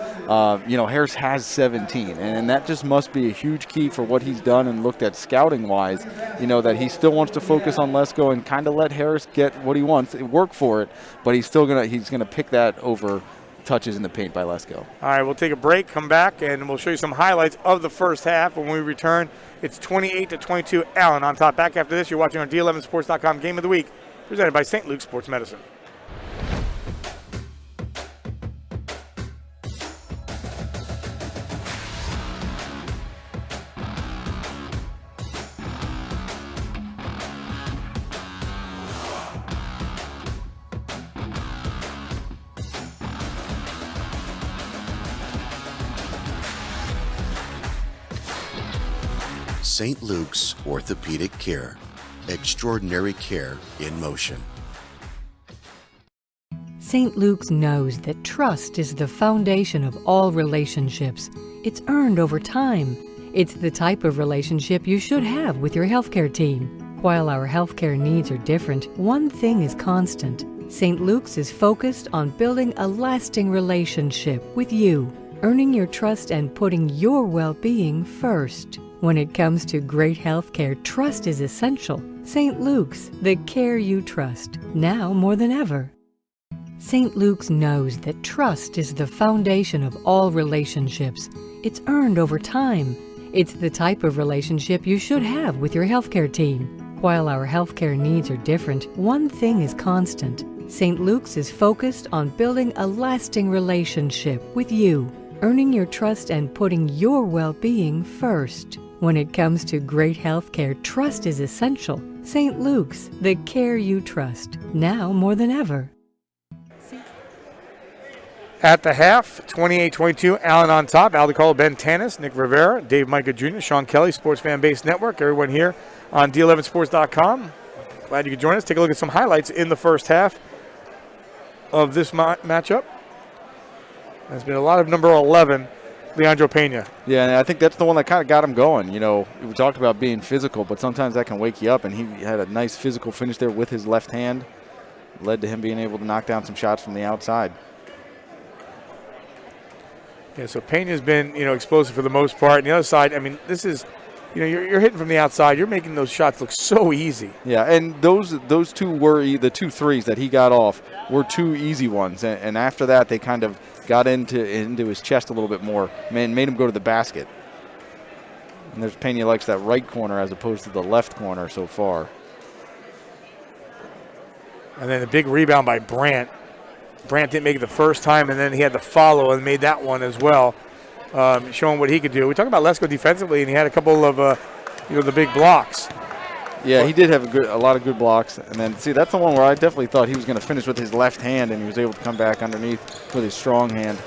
Harris has 17, and that just must be a huge key for what he's done and looked at scouting-wise, that he still wants to focus on Lesko and kind of let Harris get what he wants, work for it, but he's gonna pick that over touches in the paint by Lesko. All right, we'll take a break, come back, and we'll show you some highlights of the first half. When we return, it's 28-22, Allen on top. Back after this, you're watching on D11Sports.com Game of the Week, presented by St. Luke's Sports Medicine. St. Luke's Orthopedic Care. Extraordinary care in motion. St. Luke's knows that trust is the foundation of all relationships. It's earned over time. It's the type of relationship you should have with your healthcare team. While our healthcare needs are different, one thing is constant. St. Luke's is focused on building a lasting relationship with you, earning your trust and putting your well-being first. When it comes to great healthcare, trust is essential. St. Luke's, the care you trust, now more than ever. St. Luke's knows that trust is the foundation of all relationships. It's earned over time. It's the type of relationship you should have with your healthcare team. While our healthcare needs are different, one thing is constant. St. Luke's is focused on building a lasting relationship with you, earning your trust and putting your well-being first. When it comes to great healthcare, trust is essential. St. Luke's, the care you trust, now more than ever. At the half, 28-22, Allen on top. Al DiCarlo, Ben Tanis, Nick Rivera, Dave Micah Jr., Sean Kelly, Sports Fan Base Network, everyone here on D11Sports.com. Glad you could join us. Take a look at some highlights in the first half of this matchup. There's been a lot of number 11, Leandro Pena. Yeah, and I think that's the one that kind of got him going. We talked about being physical, but sometimes that can wake you up, and he had a nice physical finish there with his left hand. Led to him being able to knock down some shots from the outside. Yeah, so Pena's been, explosive for the most part. And the other side, this is, you're hitting from the outside. You're making those shots look so easy. Yeah, and those two were the 2 threes that he got off were 2 easy ones. And after that, they kind of got into his chest a little bit more, made him go to the basket. And there's Pena likes that right corner as opposed to the left corner so far. And then a big rebound by Brandt. Brandt didn't make it the first time, and then he had the follow and made that one as well, showing what he could do. We talked about Lesko defensively, and he had a couple of the big blocks. Yeah, he did have a lot of good blocks. And then, see, that's the one where I definitely thought he was going to finish with his left hand, and he was able to come back underneath with his strong hand.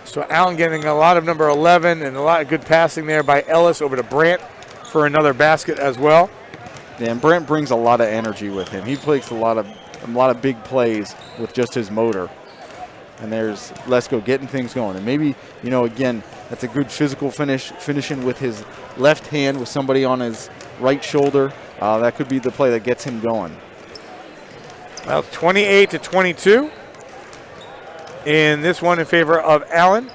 So Allen getting a lot of number 11 and a lot of good passing there by Ellis over to Brandt for another basket as well. Yeah, and Brandt brings a lot of energy with him. He plays a lot of big plays with just his motor. And there's Lesko getting things going. And maybe, again, that's a good physical finishing with his left hand with somebody on his right shoulder. That could be the play that gets him going. Well, 28-22 in this one in favor of Allen.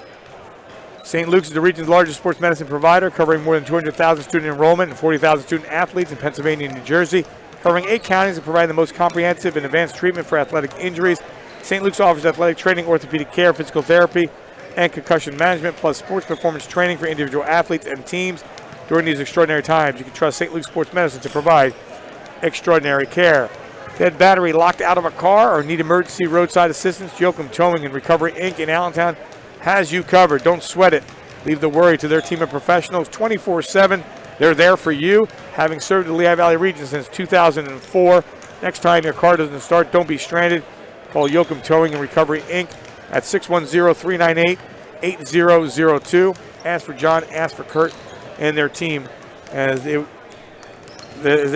St. Luke's is the region's largest sports medicine provider, covering more than 200,000 student enrollment and 40,000 student athletes in Pennsylvania and New Jersey, covering 8 counties and providing the most comprehensive and advanced treatment for athletic injuries. St. Luke's offers athletic training, orthopedic care, physical therapy, and concussion management, plus sports performance training for individual athletes and teams. During these extraordinary times, you can trust St. Luke's Sports Medicine to provide extraordinary care. Dead battery locked out of a car or need emergency roadside assistance? Joachim Towing and Recovery Inc. in Allentown has you covered. Don't sweat it. Leave the worry to their team of professionals 24/7. They're there for you, having served the Lehigh Valley region since 2004. Next time your car doesn't start, don't be stranded. Call Yoakum Towing and Recovery, Inc. at 610-398-8002. Ask for John, ask for Kurt and their team as they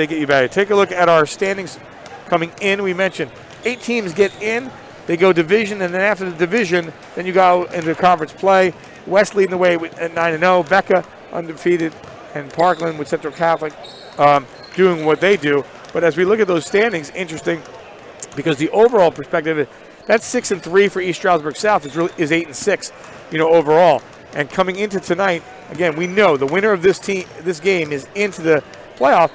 get you back. Take a look at our standings coming in. We mentioned 8 teams get in. They go division, and then after the division, then you go into conference play. West leading the way at 9-0. Becca undefeated, and Parkland with Central Catholic doing what they do. But as we look at those standings, interesting, because the overall perspective, that's 6-3 for East Stroudsburg South is 8-6, overall. And coming into tonight, again, we know the winner of this game is into the playoff,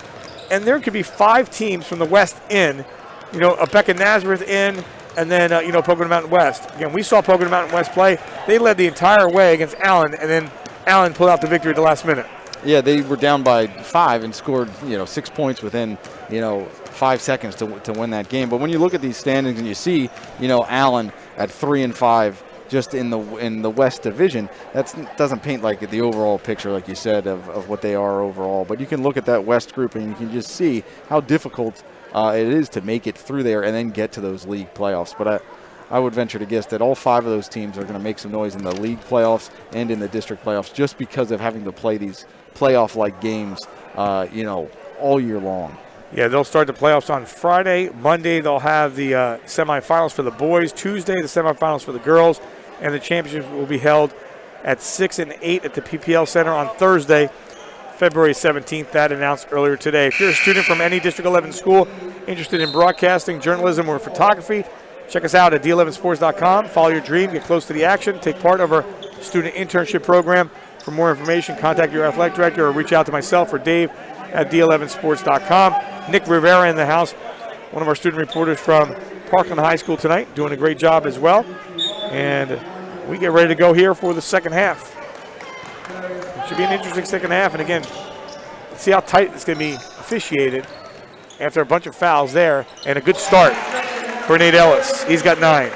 and there could be 5 teams from the West in, a Becca Nazareth in, and then, Pocono Mountain West. Again, we saw Pocono Mountain West play. They led the entire way against Allen, and then Allen pulled out the victory at the last minute. Yeah, they were down by 5 and scored, 6 points within, 5 seconds to win that game. But when you look at these standings and you see, Allen at 3-5 just in the West Division, that doesn't paint like the overall picture, like you said, of what they are overall. But you can look at that West group and you can just see how difficult it is to make it through there and then get to those league playoffs. But I would venture to guess that all 5 of those teams are going to make some noise in the league playoffs and in the district playoffs just because of having to play these playoff-like games, all year long. Yeah, they'll start the playoffs on Friday. Monday, they'll have the semifinals for the boys. Tuesday, the semifinals for the girls. And the championship will be held at 6 and 8 at the PPL Center on Thursday, February 17th. That announced earlier today. If you're a student from any District 11 school interested in broadcasting, journalism, or photography, check us out at d11sports.com. Follow your dream, get close to the action, take part of our student internship program. For more information, contact your athletic director or reach out to myself or Dave at d11sports.com. Nick Rivera in the house, one of our student reporters from Parkland High School tonight, doing a great job as well. And we get ready to go here for the second half. It should be an interesting second half. And again, let's see how tight it's going to be officiated after a bunch of fouls there. And a good start for Nate Ellis. He's got 9.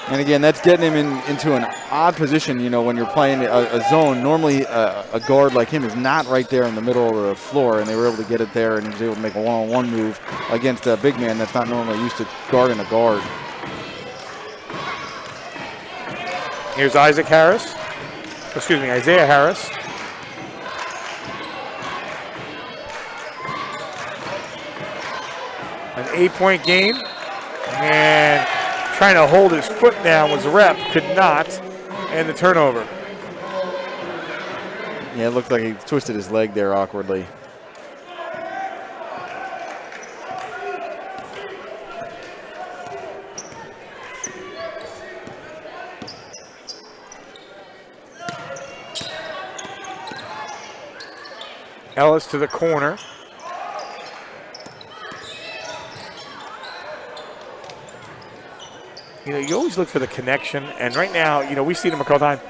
And again, that's getting him into an odd position, when you're playing a zone. Normally, a guard like him is not right there in the middle of the floor, and they were able to get it there, and he was able to make a one-on-one move against a big man that's not normally used to guarding a guard. Here's Isaiah Harris. An 8-point game. And trying to hold his foot down was Rep. Could not. And the turnover. Yeah, it looked like he twisted his leg there awkwardly. Ellis to the corner. You always look for the connection, and right now, we see them a couple times.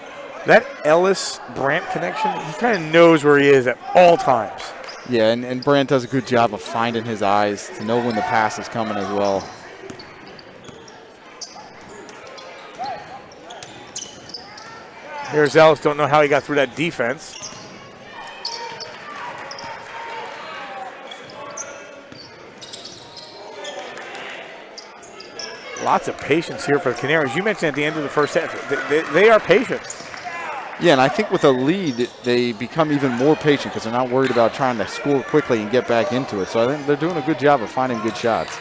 That Ellis-Brandt connection, he kind of knows where he is at all times. Yeah, and Brandt does a good job of finding his eyes to know when the pass is coming as well. Here's Ellis, don't know how he got through that defense. Lots of patience here for the Canaries. You mentioned at the end of the first half, they are patient. Yeah, and I think with a lead, they become even more patient because they're not worried about trying to score quickly and get back into it. So I think they're doing a good job of finding good shots.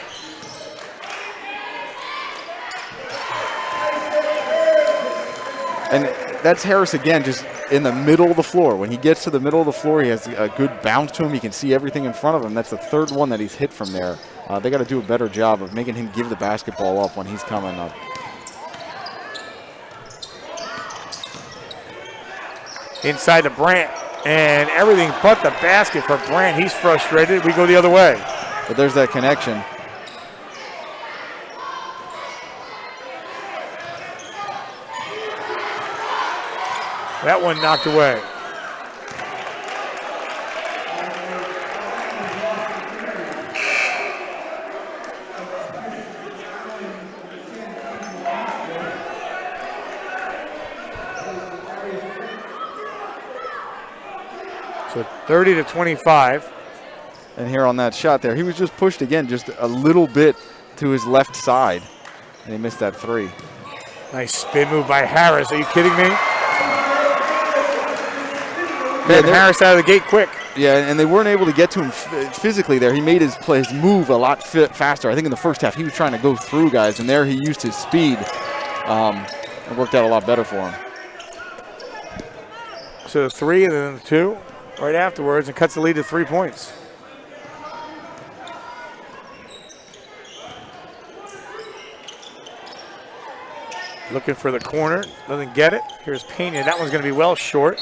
And that's Harris again, just in the middle of the floor. When he gets to the middle of the floor, he has a good bounce to him. He can see everything in front of him. That's the 3rd one that he's hit from there. They got to do a better job of making him give the basketball up when he's coming up. Inside to Brandt, and everything but the basket for Brandt. He's frustrated. We go the other way. But there's that connection. That one knocked away. So 30-25. And here on that shot there, he was just pushed again just a little bit to his left side. And he missed that 3. Nice spin move by Harris. Are you kidding me? Yeah, Harris out of the gate quick. Yeah, and they weren't able to get to him physically there. He made his move a lot faster. I think in the first half he was trying to go through guys, and there he used his speed. It worked out a lot better for him. So the 3 and then the 2 right afterwards, and cuts the lead to 3 points. Looking for the corner, doesn't get it. Here's Pena. That one's going to be well short.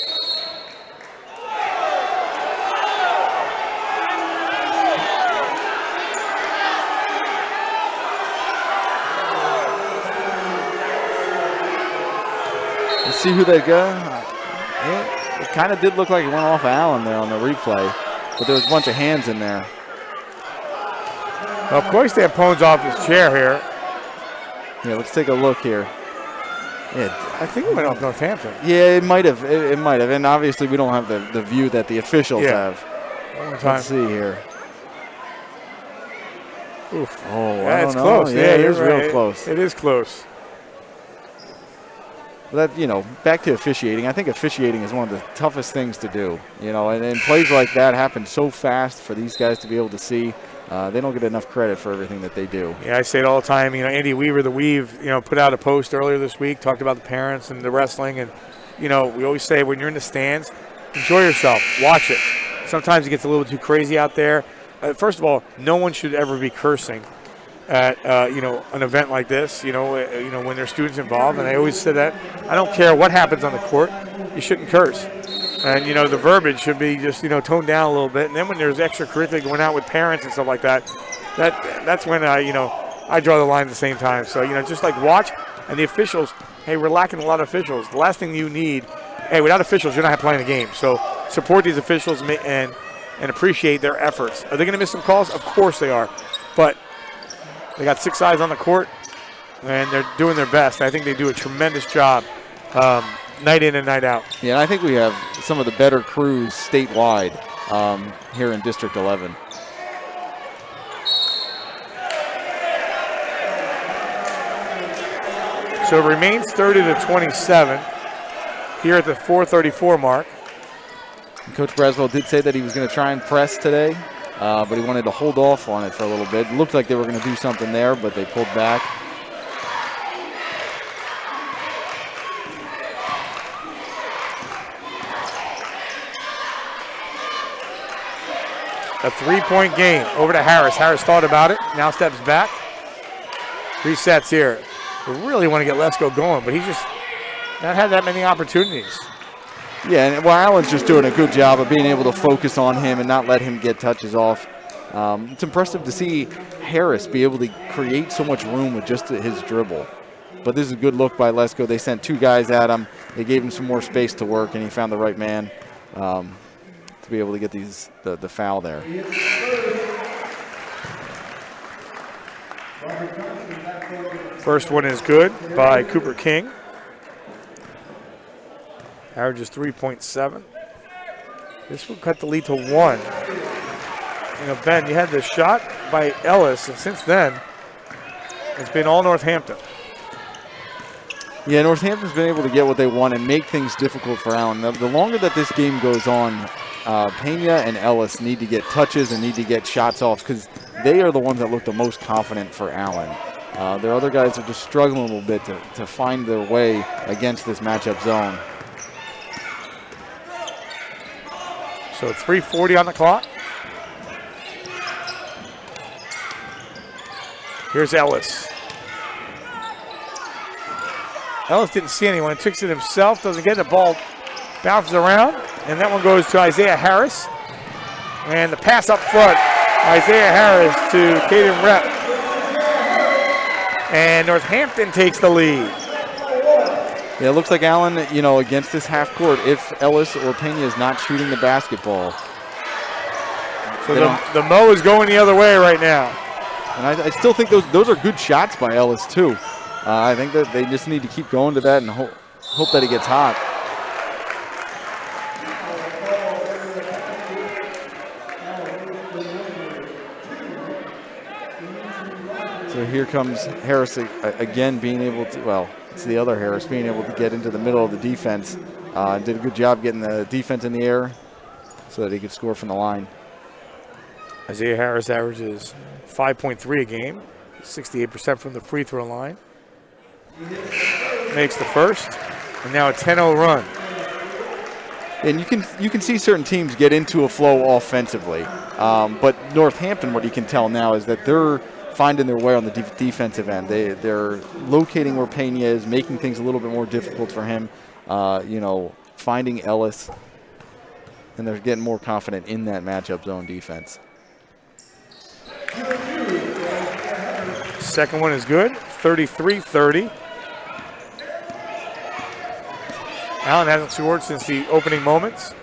Let's see who they got. It kind of did look like it went off Allen there on the replay, but there was a bunch of hands in there. Well, of course, they have Pones off his chair here. Yeah, let's take a look here. Yeah, I think it went off Northampton. Yeah, it might have. It might have. And obviously, we don't have the view that the officials have. One more time. Let's see here. Oof. Oh, yeah, it's know. close. Yeah, it you're is right. real close. It is close. That, back to officiating. I think officiating is one of the toughest things to do. And plays like that happen so fast for these guys to be able to see. They don't get enough credit for everything that they do. Yeah, I say it all the time. Andy Weaver, the Weave, put out a post earlier this week, talked about the parents and the wrestling. And, we always say when you're in the stands, enjoy yourself. Watch it. Sometimes it gets a little too crazy out there. First of all, no one should ever be cursing at, an event like this, when there's students involved. And I always said that. I don't care what happens on the court. You shouldn't curse. And, the verbiage should be just, toned down a little bit. And then when there's extracurricular going out with parents and stuff like that, that's when, I draw the line at the same time. So, just like watch. And the officials, hey, we're lacking a lot of officials. The last thing you need, hey, without officials, you're not playing the game. So support these officials and appreciate their efforts. Are they going to miss some calls? Of course they are. But they got 6 eyes on the court, and they're doing their best. I think they do a tremendous job. Night in and night out. Yeah, and I think we have some of the better crews statewide here in District 11. So it remains 30-27 here at the 4:34 mark. Coach Braswell did say that he was going to try and press today, but he wanted to hold off on it for a little bit. It looked like they were going to do something there, but they pulled back. A 3-point game over to Harris. Harris thought about it, now steps back. Resets here. We really want to get Lesko going, but he's just not had that many opportunities. Yeah, and Allen's just doing a good job of being able to focus on him and not let him get touches off. It's impressive to see Harris be able to create so much room with just his dribble. But this is a good look by Lesko. They sent 2 guys at him. They gave him some more space to work, and he found the right man to be able to get the foul there. First one is good by Cooper King. Averages 3.7. This will cut the lead to 1. Ben, you had the shot by Ellis, and since then, it's been all Northampton. Yeah, Northampton's been able to get what they want and make things difficult for Allen. The longer that this game goes on, Pena and Ellis need to get touches and need to get shots off because they are the ones that look the most confident for Allen. Their other guys are just struggling a little bit to find their way against this matchup zone. So 3:40 on the clock. Here's Ellis. Ellis didn't see anyone. Takes it himself. Doesn't get the ball. Bounces around. And that one goes to Isaiah Harris. And the pass up front. Isaiah Harris to Caden Rep. And Northampton takes the lead. Yeah, it looks like Allen, against this half court, if Ellis or Pena is not shooting the basketball. So the Mo is going the other way right now. And I still think those are good shots by Ellis, too. I think that they just need to keep going to that and hope that he gets hot. So here comes Harris again being able to, well, it's the other Harris being able to get into the middle of the defense. Did a good job getting the defense in the air so that he could score from the line. Isaiah Harris averages 5.3 a game, 68% from the free throw line. Makes the first, and now a 10-0 run. And you can see certain teams get into a flow offensively, but Northampton, what you can tell now is that they're finding their way on the defensive end. They're locating where Pena is, making things a little bit more difficult for him. Finding Ellis, and they're getting more confident in that matchup zone defense. Second one is good, 33-30. Allen hasn't scored since the opening moments.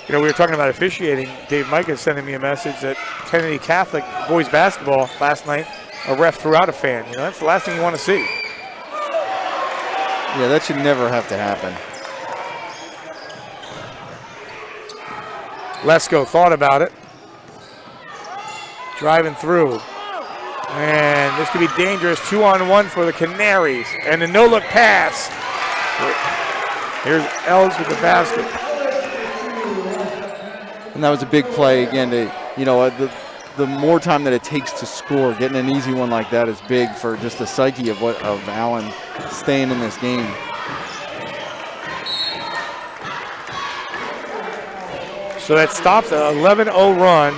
We were talking about officiating. Dave Micah sending me a message that Kennedy Catholic boys basketball last night, a ref threw out a fan. That's the last thing you want to see. Yeah, that should never have to happen. Lesko thought about it. Driving through. And this could be dangerous. 2-on-1 for the Canaries. And a no-look pass. Here's Ellis with the basket. And that was a big play again. The more time that it takes to score, getting an easy one like that is big for just the psyche of Allen staying in this game. So that stops an 11-0 run.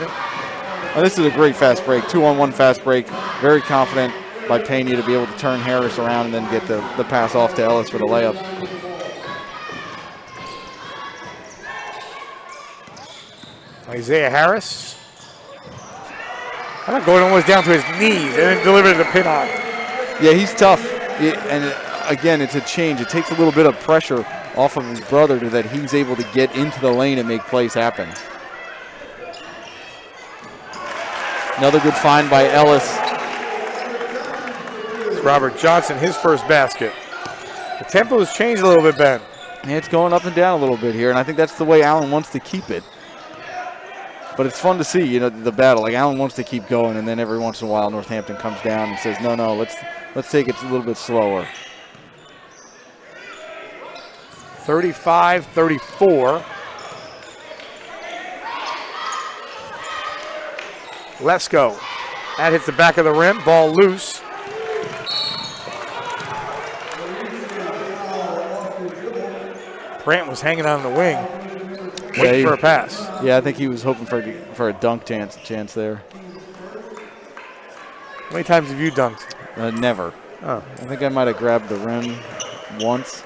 Oh, this is a great fast break. 2-on-1 fast break. Very confident by Pena to be able to turn Harris around and then get the pass off to Ellis for the layup. Isaiah Harris. I thought Gordon was down to his knees and then delivered the pin-on. Yeah, he's tough. Again, it's a change. It takes a little bit of pressure off of his brother so that he's able to get into the lane and make plays happen. Another good find by Ellis. It's Robert Johnson, his first basket. The tempo has changed a little bit, Ben. Yeah, it's going up and down a little bit here, and I think that's the way Allen wants to keep it. But it's fun to see, the battle. Like, Allen wants to keep going, and then every once in a while Northampton comes down and says, no, let's take it a little bit slower. 35-34. Lesko. That hits the back of the rim. Ball loose. Brandt was hanging on the wing, waiting for a pass. Yeah, I think he was hoping for a dunk chance there. How many times have you dunked? Never. Oh. I think I might have grabbed the rim once.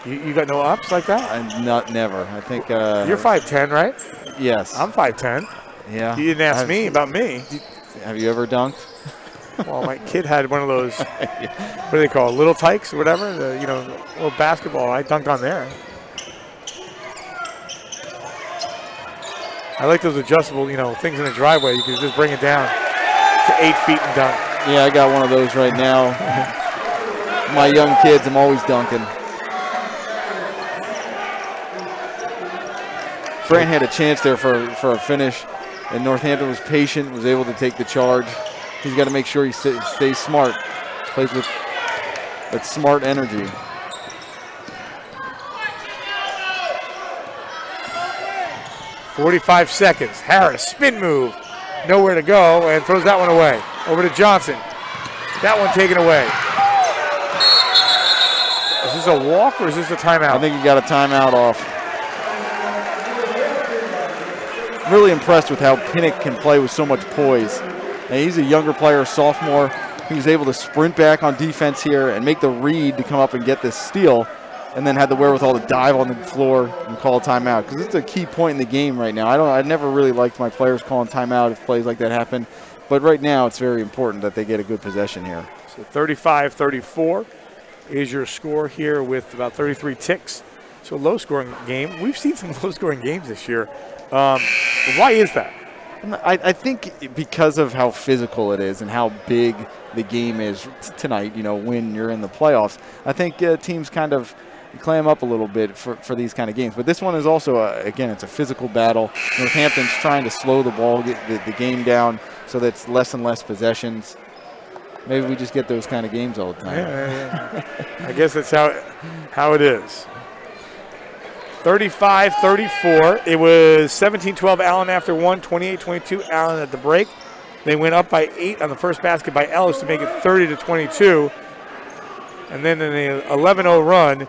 You got no ups like that? Never. I think. You're 5'10", right? Yes. I'm 5'10". Yeah. You didn't ask me about me. Have you ever dunked? Well, my kid had one of those, what do they call it, little tykes or whatever, little basketball. I dunked on there. I like those adjustable, things in the driveway. You can just bring it down to 8 feet and dunk. Yeah, I got one of those right now. My young kids, I'm always dunking. Brandt had a chance there for a finish, and Northampton was patient, was able to take the charge. He's got to make sure he stays smart, plays with smart energy. .45 seconds. Harris, spin move. Nowhere to go, and throws that one away. Over to Johnson. That one taken away. Is this a walk or is this a timeout? I think he got a timeout off. Really impressed with how Pinnock can play with so much poise. And he's a younger player, sophomore. He was able to sprint back on defense here and make the read to come up and get this steal, and then had the wherewithal to dive on the floor and call a timeout, because it's a key point in the game right now. I never really liked my players calling timeout if plays like that happen, but right now it's very important that they get a good possession here. So 35-34 is your score here with about 33 ticks. So low-scoring game. We've seen some low-scoring games this year. Why is that? I think because of how physical it is and how big the game is tonight, when you're in the playoffs, I think teams kind of clam up a little bit for these kind of games. But this one is also, again, it's a physical battle. Northampton's trying to slow the ball, get the game down so that it's less and less possessions. Maybe we just get those kind of games all the time. Yeah. I guess that's how it is. 35-34. It was 17-12 Allen after one, 28-22 Allen at the break. They went up by 8 on the first basket by Ellis to make it 30-22. And then in an 11-0 run,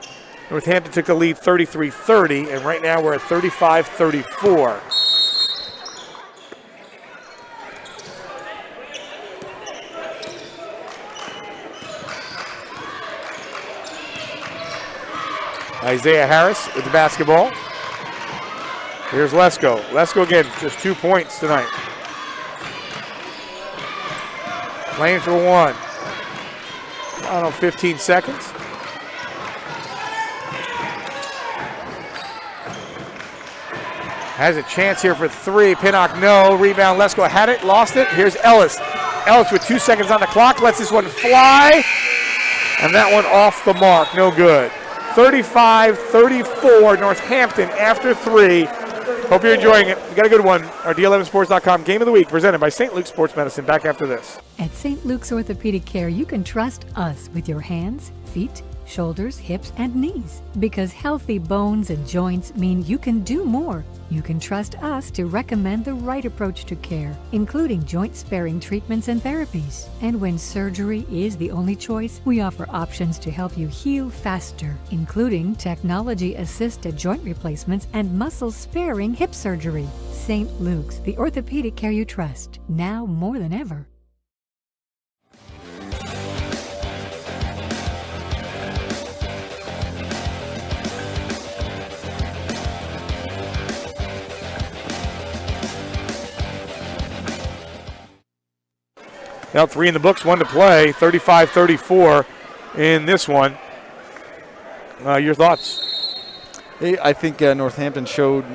Northampton took the lead 33-30, and right now we're at 35-34. Isaiah Harris with the basketball. Here's Lesko. Lesko again, just 2 points tonight. Playing for one. Final 15 seconds. Has a chance here for three. Pinnock, no. Rebound, Lesko had it, lost it. Here's Ellis. Ellis with 2 seconds on the clock, lets this one fly. And that one off the mark, no good. 35-34, Northampton after three. Hope you're enjoying it. We got a good one. Our D11sports.com Game of the Week presented by St. Luke's Sports Medicine. Back after this. At St. Luke's Orthopedic Care, you can trust us with your hands, feet, shoulders, hips, and knees. Because healthy bones and joints mean you can do more. You can trust us to recommend the right approach to care, including joint-sparing treatments and therapies. And when surgery is the only choice, we offer options to help you heal faster, including technology-assisted joint replacements and muscle-sparing hip surgery. St. Luke's, the orthopedic care you trust, now more than ever. Now 3 in the books, 1 to play, 35-34 in this one. Your thoughts? I think Northampton showed,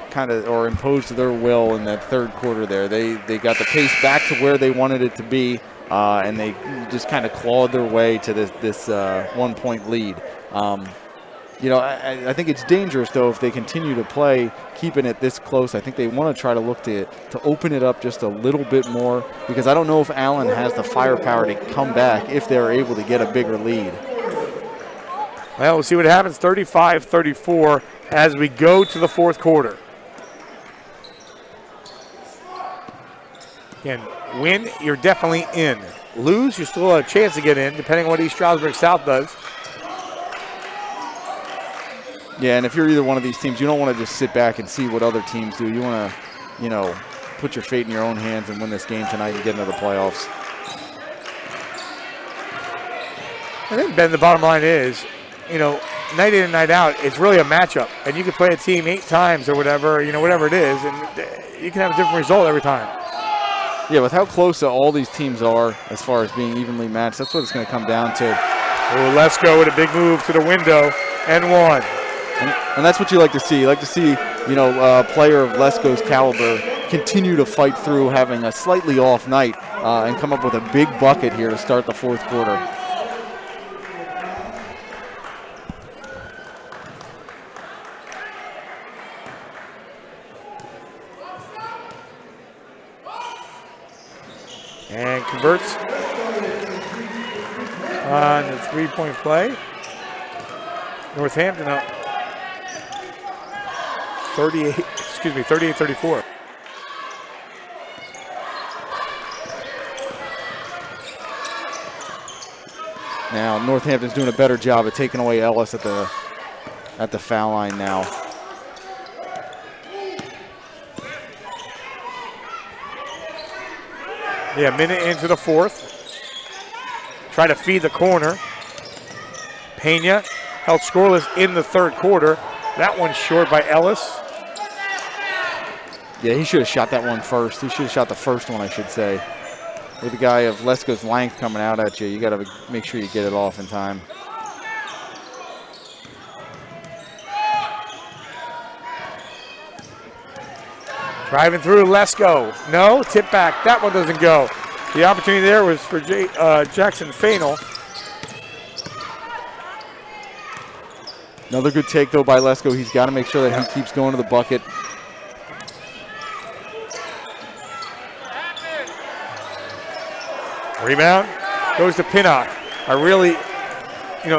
kind of, or imposed their will in that third quarter there. They got the pace back to where they wanted it to be, and they just kind of clawed their way to this 1 point lead. I think it's dangerous, though, if they continue to play, keeping it this close. I think they want to try to look to open it up just a little bit more, because I don't know if Allen has the firepower to come back if they're able to get a bigger lead. Well, we'll see what happens. 35-34 as we go to the fourth quarter. Again, win, you're definitely in. Lose, you still have a chance to get in, depending on what East Stroudsburg South does. Yeah, and if you're either one of these teams, you don't want to just sit back and see what other teams do. You want to, put your fate in your own hands and win this game tonight and get into the playoffs. I think, Ben, the bottom line is, night in and night out, it's really a matchup. And you can play a team 8 times or whatever, whatever it is, and you can have a different result every time. Yeah, with how close all these teams are as far as being evenly matched, that's what it's going to come down to. Oh, Lesko with a big move to the window and one. And that's what you like to see. You like to see, a player of Lesko's caliber continue to fight through having a slightly off night and come up with a big bucket here to start the fourth quarter. And converts on the 3-point play. Northampton up 38-34. Now Northampton's doing a better job of taking away Ellis at the foul line now. Yeah, minute into the fourth. Try to feed the corner. Pena held scoreless in the third quarter. That one's short by Ellis. Yeah, he should have shot that one first. He should have shot the first one, I should say. With a guy of Lesko's length coming out at you, you got to make sure you get it off in time. Driving through Lesko. No, tip back. That one doesn't go. The opportunity there was for Jackson Fainal. Another good take, though, by Lesko. He's got to make sure that he keeps going to the bucket. Rebound. goes to Pinnock. I really,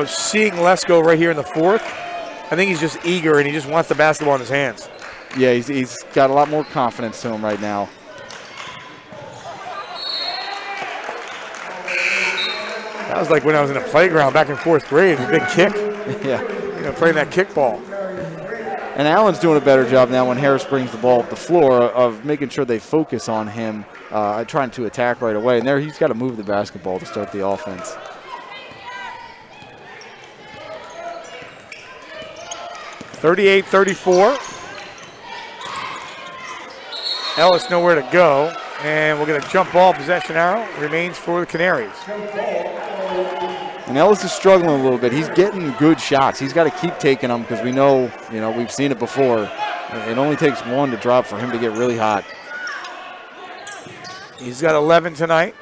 seeing Lesko right here in the fourth, I think he's just eager and he just wants the basketball in his hands. Yeah, he's got a lot more confidence to him right now. That was like when I was in a playground back in fourth grade, a big kick. Yeah. Playing that kickball. And Allen's doing a better job now when Harris brings the ball up the floor of making sure they focus on him, trying to attack right away. And there he's got to move the basketball to start the offense. (38-34). Ellis nowhere to go. And we'll get a jump ball. Possession arrow remains for the Canaries. And Ellis is struggling a little bit. He's getting good shots. He's got to keep taking them because we know, we've seen it before. It only takes one to drop for him to get really hot. He's got 11 tonight.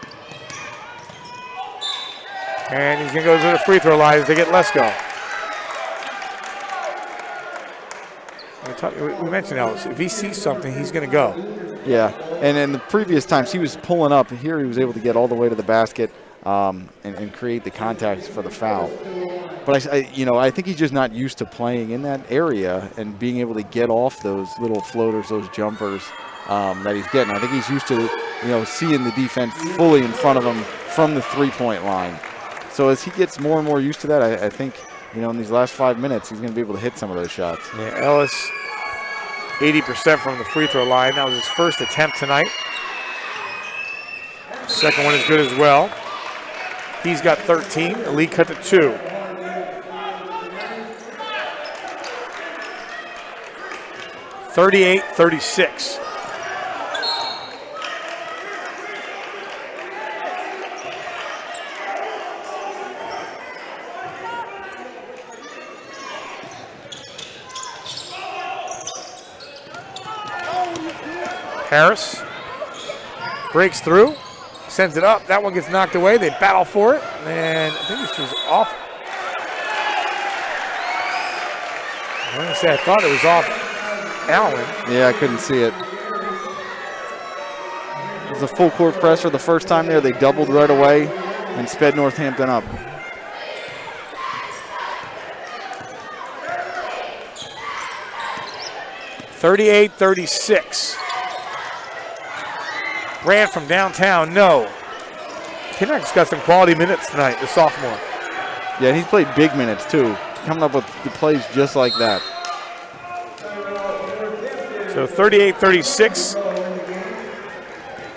And he's going to go to the free throw line to get Lesko. We mentioned Ellis. If he sees something, he's going to go. Yeah, and in the previous times he was pulling up. Here he was able to get all the way to the basket and create the contact for the foul. But I think he's just not used to playing in that area and being able to get off those little floaters, those jumpers that he's getting. I think he's used to seeing the defense fully in front of him from the three-point line. So as he gets more and more used to that, I think in these last 5 minutes he's going to be able to hit some of those shots. Yeah, Ellis 80% from the free throw line. That was his first attempt tonight. Second one is good as well. He's got 13. The lead cut to 2. (38-36). Harris breaks through, sends it up. That one gets knocked away. They battle for it, and I think this was off. I'm going to say I thought it was off Allen. Yeah, I couldn't see it. It was a full court pressure the first time there. They doubled right away and sped Northampton up. (38-36). Brand from downtown, no. Pinnock's got some quality minutes tonight, the sophomore. Yeah, and he's played big minutes too, coming up with the plays just like that. So 38-36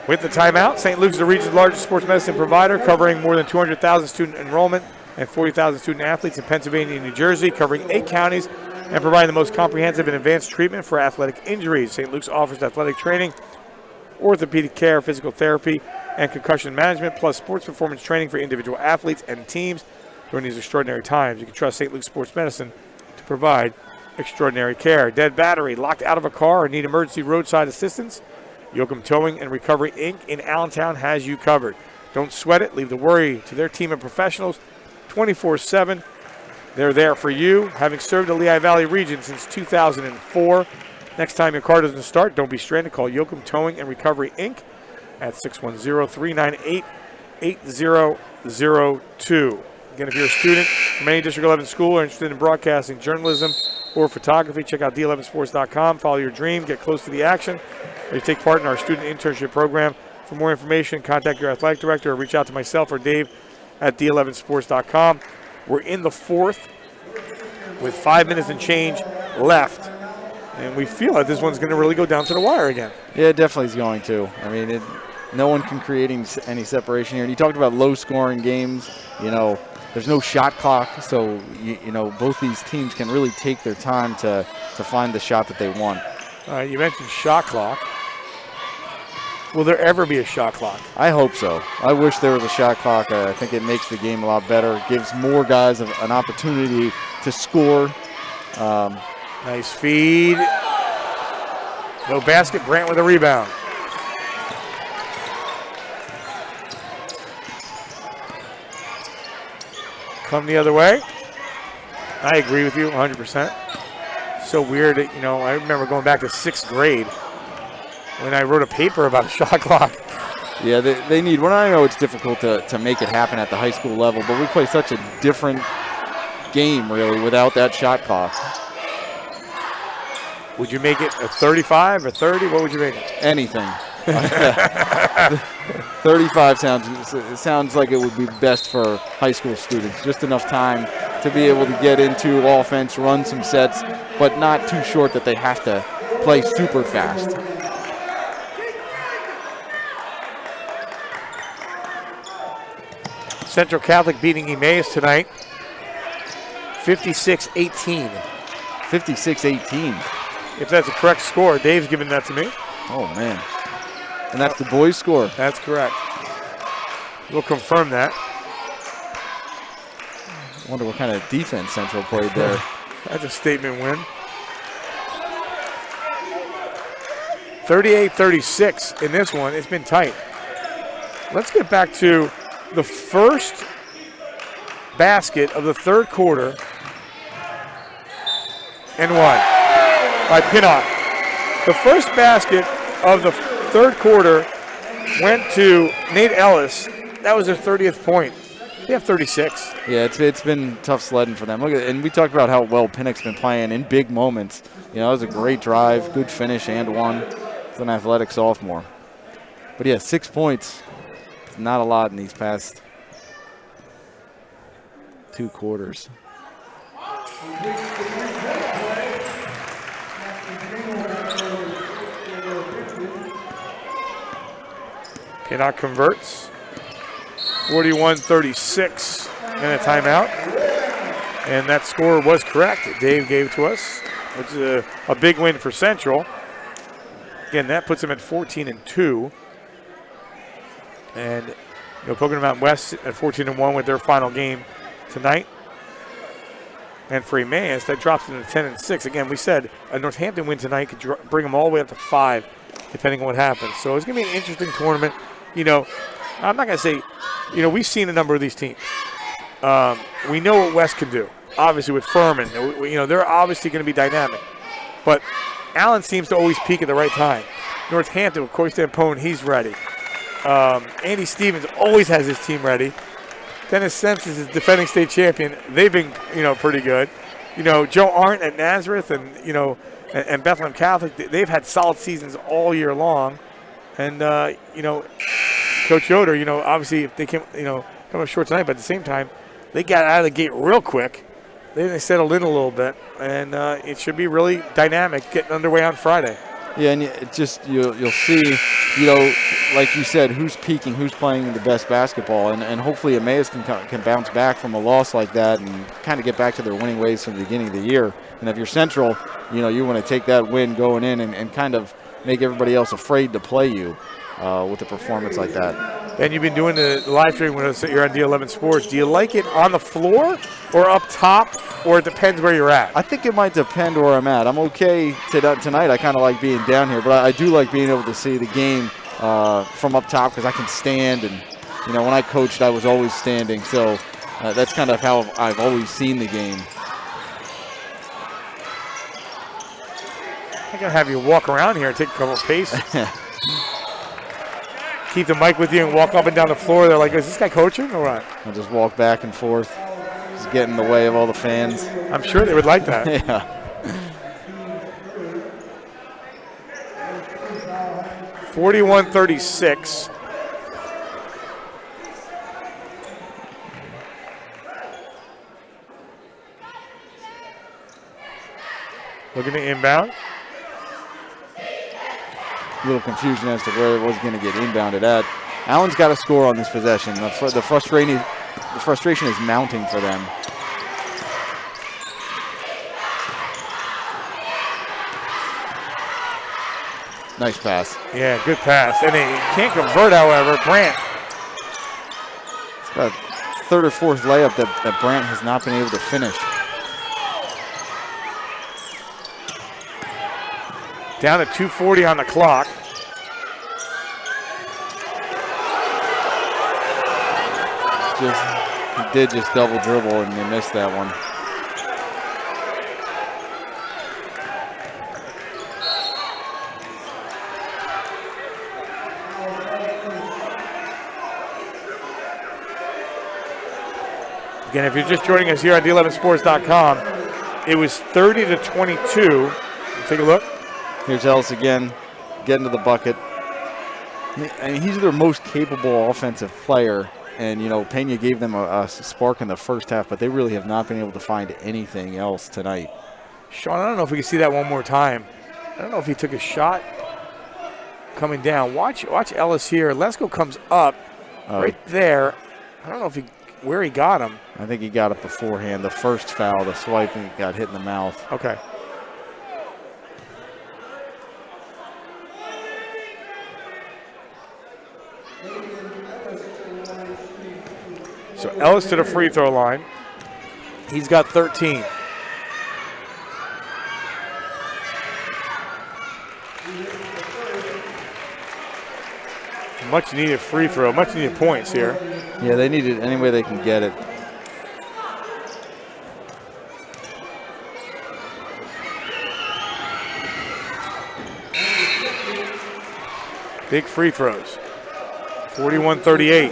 with the timeout. St. Luke's is the region's largest sports medicine provider, covering more than 200,000 student enrollment and 40,000 student athletes in Pennsylvania and New Jersey, covering 8 counties and providing the most comprehensive and advanced treatment for athletic injuries. St. Luke's offers athletic training, orthopedic care, physical therapy, and concussion management, plus sports performance training for individual athletes and teams during these extraordinary times. You can trust St. Luke's Sports Medicine to provide extraordinary care. Dead battery, locked out of a car, or need emergency roadside assistance? Yoakum Towing and Recovery, Inc. in Allentown has you covered. Don't sweat it. Leave the worry to their team of professionals 24/7. They're there for you, having served the Lehigh Valley region since 2004. Next time your car doesn't start, don't be stranded. Call Yoakum Towing and Recovery, Inc. at 610-398-8002. Again, if you're a student from any District 11 school or interested in broadcasting, journalism, or photography, check out d11sports.com. Follow your dream, get close to the action, or you take part in our student internship program. For more information, contact your athletic director or reach out to myself or Dave at d11sports.com. We're in the fourth with 5 minutes and change left. And we feel like this one's going to really go down to the wire again. Yeah, it definitely is going to. I mean, no one can create any separation here. And you talked about low-scoring games. There's no shot clock, so both these teams can really take their time to find the shot that they want. You mentioned shot clock. Will there ever be a shot clock? I hope so. I wish there was a shot clock. I think it makes the game a lot better. It gives more guys an opportunity to score. Nice feed. No basket. Brant with a rebound. Come the other way. I agree with you 100%. So weird that, I remember going back to 6th grade when I wrote a paper about a shot clock. Yeah, they need one. I know it's difficult to make it happen at the high school level, but we play such a different game, really, without that shot clock. Would you make it a 35 or 30? What would you make it? Anything. 35 sounds like it would be best for high school students. Just enough time to be able to get into offense, run some sets, but not too short that they have to play super fast. Central Catholic beating Emmaus tonight, 56-18. 56-18. If that's a correct score, Dave's giving that to me. Oh, man. And that's the boys' score. That's correct. We'll confirm that. I wonder what kind of defense Central played there. That's a statement win. 38-36 in this one. It's been tight. Let's get back to the first basket of the third quarter and one by Pinnock. The first basket of the third quarter went to Nate Ellis. That was their 30th point. They have 36. Yeah, it's been tough sledding for them. Look at, and we talked about how well Pinnock's been playing in big moments. You know, it was a great drive, good finish, and one. It's an athletic sophomore. But yeah, 6 points. Not a lot in these past 2 quarters. Pinnock converts. 41-36 and a timeout. And that score was correct. Dave gave to us, which is a big win for Central. Again, that puts them at 14-2. And Pocono Mountain West at 14-1 with their final game tonight. And for Emmaus, that drops them to 10-6. Again, we said a Northampton win tonight could bring them all the way up to 5, depending on what happens. So it's going to be an interesting tournament. I'm not going to say, we've seen a number of these teams. We know what West can do. Obviously with Furman, they're obviously going to be dynamic. But Allen seems to always peak at the right time. Northampton with Coy Stampone, he's ready. Andy Stevens always has his team ready. Dennis Simpson is defending state champion. They've been, pretty good. Joe Arndt at Nazareth and Bethlehem Catholic, they've had solid seasons all year long. And, Coach Yoder, obviously if they come up short tonight, but at the same time, they got out of the gate real quick. Then they settled in a little bit, and it should be really dynamic getting underway on Friday. Yeah, and it just you'll see, like you said, who's peaking, who's playing the best basketball, and hopefully Emmaus can bounce back from a loss like that and kind of get back to their winning ways from the beginning of the year. And if you're Central, you want to take that win going in and kind of make everybody else afraid to play you with a performance like that. And you've been doing the live stream with us here on D11 Sports. Do you like it on the floor or up top, or it depends where you're at? I think it might depend where I'm at. I'm okay tonight. I kind of like being down here, but I do like being able to see the game from up top because I can stand. And, when I coached, I was always standing. So that's kind of how I've always seen the game. I'm going to have you walk around here and take a couple of paces. Keep the mic with you and walk up and down the floor. They're like, is this guy coaching or what? I'll just walk back and forth, just get in the way of all the fans. I'm sure they would like that. Yeah. 41-36. Looking to inbound. A little confusion as to where it was going to get inbounded at. Allen's got to score on this possession. The frustration is mounting for them. Nice pass. Yeah, good pass. And he can't convert, however. Brandt. It's about third or fourth layup that Brandt has not been able to finish. Down to 2:40 on the clock. He did just double dribble and they missed that one. Again, if you're just joining us here on D11sports.com, it was 30-22. Take a look. Here's Ellis again, getting to the bucket. I mean, he's their most capable offensive player, and, you know, Pena gave them a spark in the first half, but they really have not been able to find anything else tonight. Sean, I don't know if we can see that one more time. I don't know if he took a shot coming down. Watch Ellis here. Lesko comes up right there. I don't know where he got him. I think he got it beforehand. The first foul, the swipe, and he got hit in the mouth. Okay. So Ellis to the free throw line. He's got 13. Much needed free throw, much needed points here. Yeah, they need it any way they can get it. Big free throws. 41-38.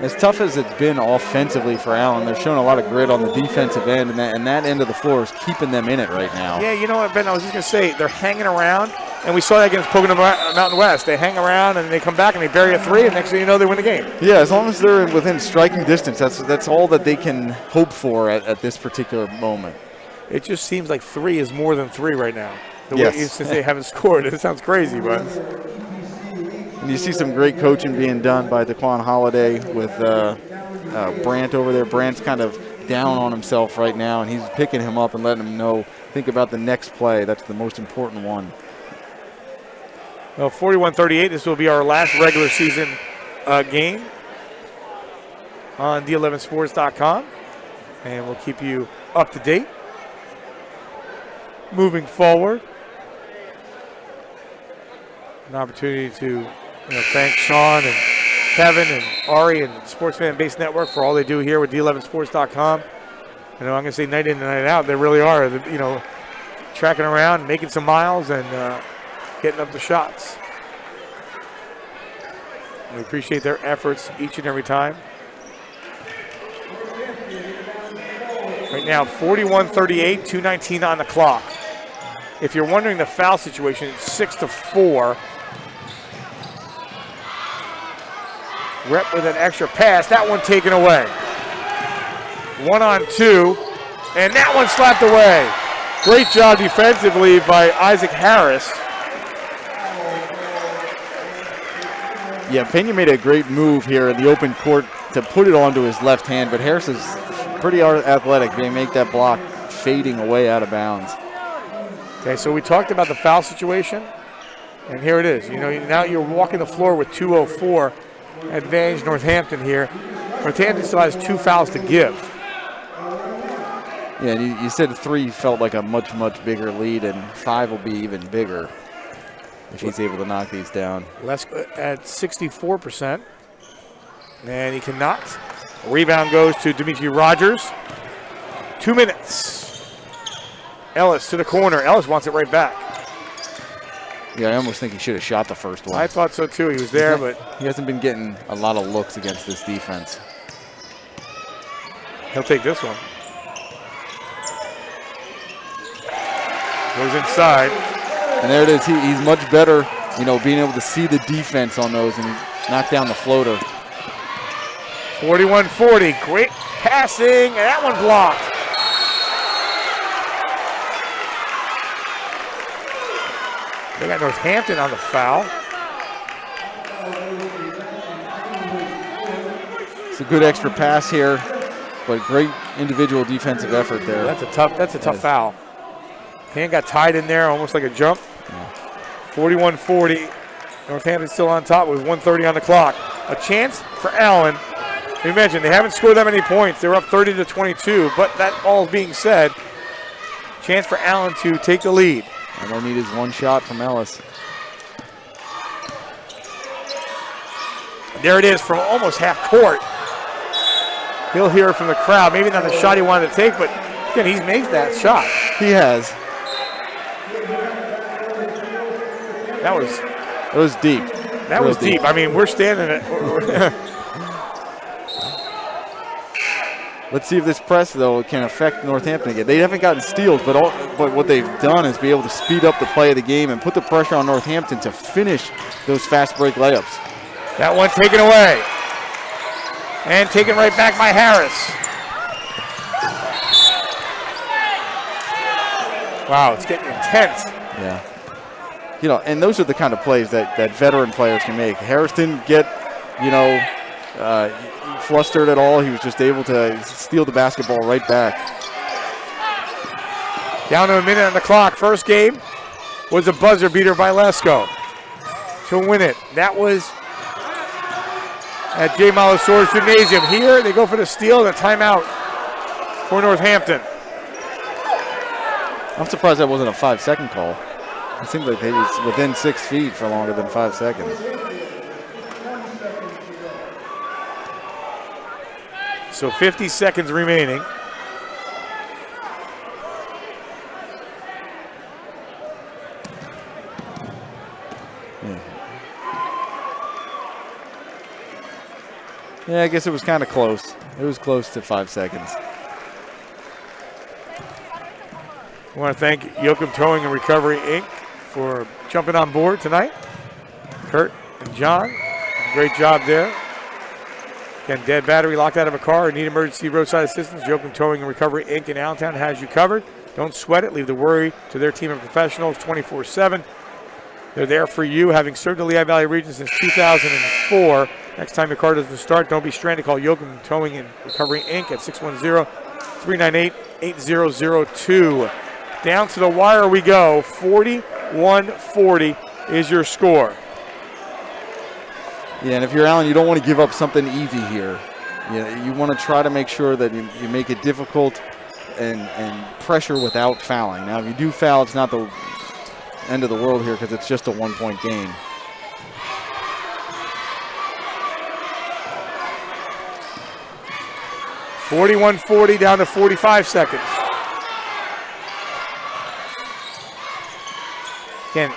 As tough as it's been offensively for Allen, they're showing a lot of grit on the defensive end, and that end of the floor is keeping them in it right now. Yeah, you know what, Ben, I was just going to say, they're hanging around, and we saw that against Pocono Mountain West. They hang around, and they come back, and they bury a three, and next thing you know, they win the game. Yeah, as long as they're within striking distance, that's all that they can hope for at this particular moment. It just seems like three is more than three right now. Yes. Since they haven't scored. It sounds crazy, but... And you see some great coaching being done by Daquan Holiday with Brandt over there. Brandt's kind of down on himself right now, and he's picking him up and letting him know, think about the next play. That's the most important one. Well, 41-38, this will be our last regular season game on D11sports.com, and we'll keep you up to date moving forward. An opportunity to thank Sean and Kevin and Ari and Sports Fan Base Network for all they do here with D11sports.com. I'm going to say night in and night out, they really are, tracking around, making some miles, and getting up the shots. We appreciate their efforts each and every time. Right now, 41-38, 2:19 on the clock. If you're wondering the foul situation, it's 6-4. Rep with an extra pass. That one taken away. 1-on-2, and that one slapped away. Great job defensively by Isaac Harris. Yeah, Pena made a great move here in the open court to put it onto his left hand, but Harris is pretty athletic. They make that block fading away out of bounds. Okay, so we talked about the foul situation, and here it is. Now you're walking the floor with 2:04. Advantage Northampton here. Northampton still has 2 fouls to give. Yeah, and you said 3 felt like a much, much bigger lead, and 5 will be even bigger if he's able to knock these down. Lesko at 64%, and he cannot. Rebound goes to Dimitri Rogers. 2 minutes. Ellis to the corner. Ellis wants it right back. Yeah, I almost think he should have shot the first one. I thought so too. He was there, but he hasn't been getting a lot of looks against this defense. He'll take this one. Goes inside. And there it is. He's much better, being able to see the defense on those and knock down the floater. 41-40. Great passing, and that one blocked. They got Northampton on the foul. It's a good extra pass here, but great individual defensive effort there. That's a tough foul. Hand got tied in there, almost like a jump. 41-40. Northampton still on top with 1:30 on the clock. A chance for Allen. You mentioned they haven't scored that many points. They're up 30-22, but that all being said, chance for Allen to take the lead. All they need is one shot from Ellis. There it is from almost half court. He'll hear it from the crowd. Maybe not the shot he wanted to take, but again, he's made that shot. He has. That was deep. That was deep. I mean, we're standing at Let's see if this press, though, can affect Northampton again. They haven't gotten steals, but what they've done is be able to speed up the play of the game and put the pressure on Northampton to finish those fast break layups. That one taken away. And taken right back by Harris. Wow, it's getting intense. Yeah. You know, and those are the kind of plays that veteran players can make. Harris didn't get, flustered at all. He was just able to steal the basketball right back. Down to a minute on the clock. First game was a buzzer beater by Lesko to win it. That was at J. Malasaur's Gymnasium. Here they go for the steal and a timeout for Northampton. I'm surprised that wasn't a 5-second call. It seemed like they was within 6 feet for longer than 5 seconds. So 50 seconds remaining. Yeah, I guess it was kind of close. It was close to 5 seconds. I want to thank Yoakum Towing and Recovery, Inc. for jumping on board tonight. Kurt and John, great job there. Again, dead battery, locked out of a car, or need emergency roadside assistance, Yoakum Towing and Recovery, Inc. in Allentown has you covered. Don't sweat it. Leave the worry to their team of professionals 24/7. They're there for you, having served the Lehigh Valley region since 2004. Next time your car doesn't start, don't be stranded. Call Yoakum Towing and Recovery, Inc. at 610-398-8002. Down to the wire we go. 41-40 is your score. Yeah, and if you're Allen, you don't want to give up something easy here. You want to try to make sure that you make it difficult and pressure without fouling. Now, if you do foul, it's not the end of the world here because it's just a 1-point game. $41-40 down to 45 seconds. Again,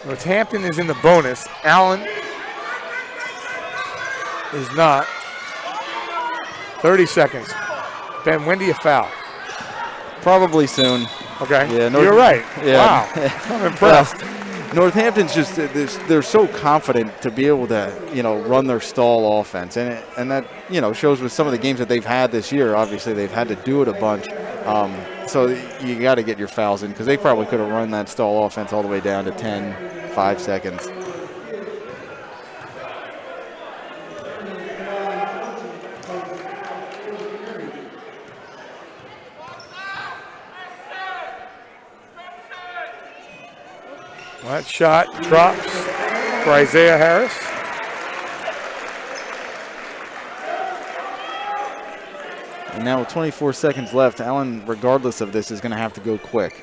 Northampton is in the bonus. Allen is not. 30 seconds. Ben, when do you foul? Probably soon. Okay. Yeah, you're right. Yeah. Wow. I'm impressed. Northampton's just they're so confident to be able to run their stall offense, and that shows with some of the games that they've had this year. Obviously, they've had to do it a bunch. So you got to get your fouls in because they probably could have run that stall offense all the way down to 5 seconds. That shot drops for Isaiah Harris. And now with 24 seconds left, Allen, regardless of this, is going to have to go quick.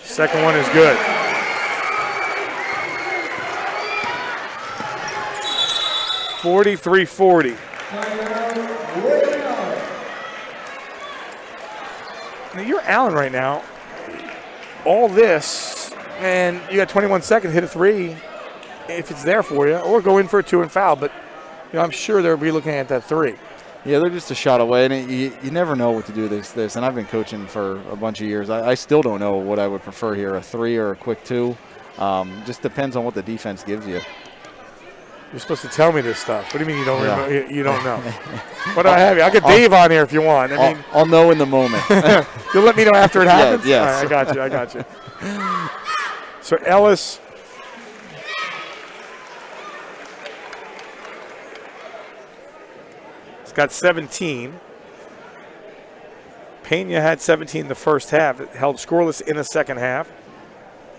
Second one is good. $43-40. Now you're Allen right now. All this, and you got 21 seconds, hit a three if it's there for you, or go in for a 2 and foul. But I'm sure they'll be looking at that 3. Yeah, they're just a shot away, and you never know what to do this. And I've been coaching for a bunch of years. I still don't know what I would prefer here, a 3 or a quick 2. Just depends on what the defense gives you. You're supposed to tell me this stuff. What do you mean you don't remember? You don't know? What do I have? I'll get Dave on here if you want. I'll know in the moment. You'll let me know after it happens? Yes. All right, I got you. So Ellis. He's got 17. Pena had 17 in the first half. It held scoreless in the second half.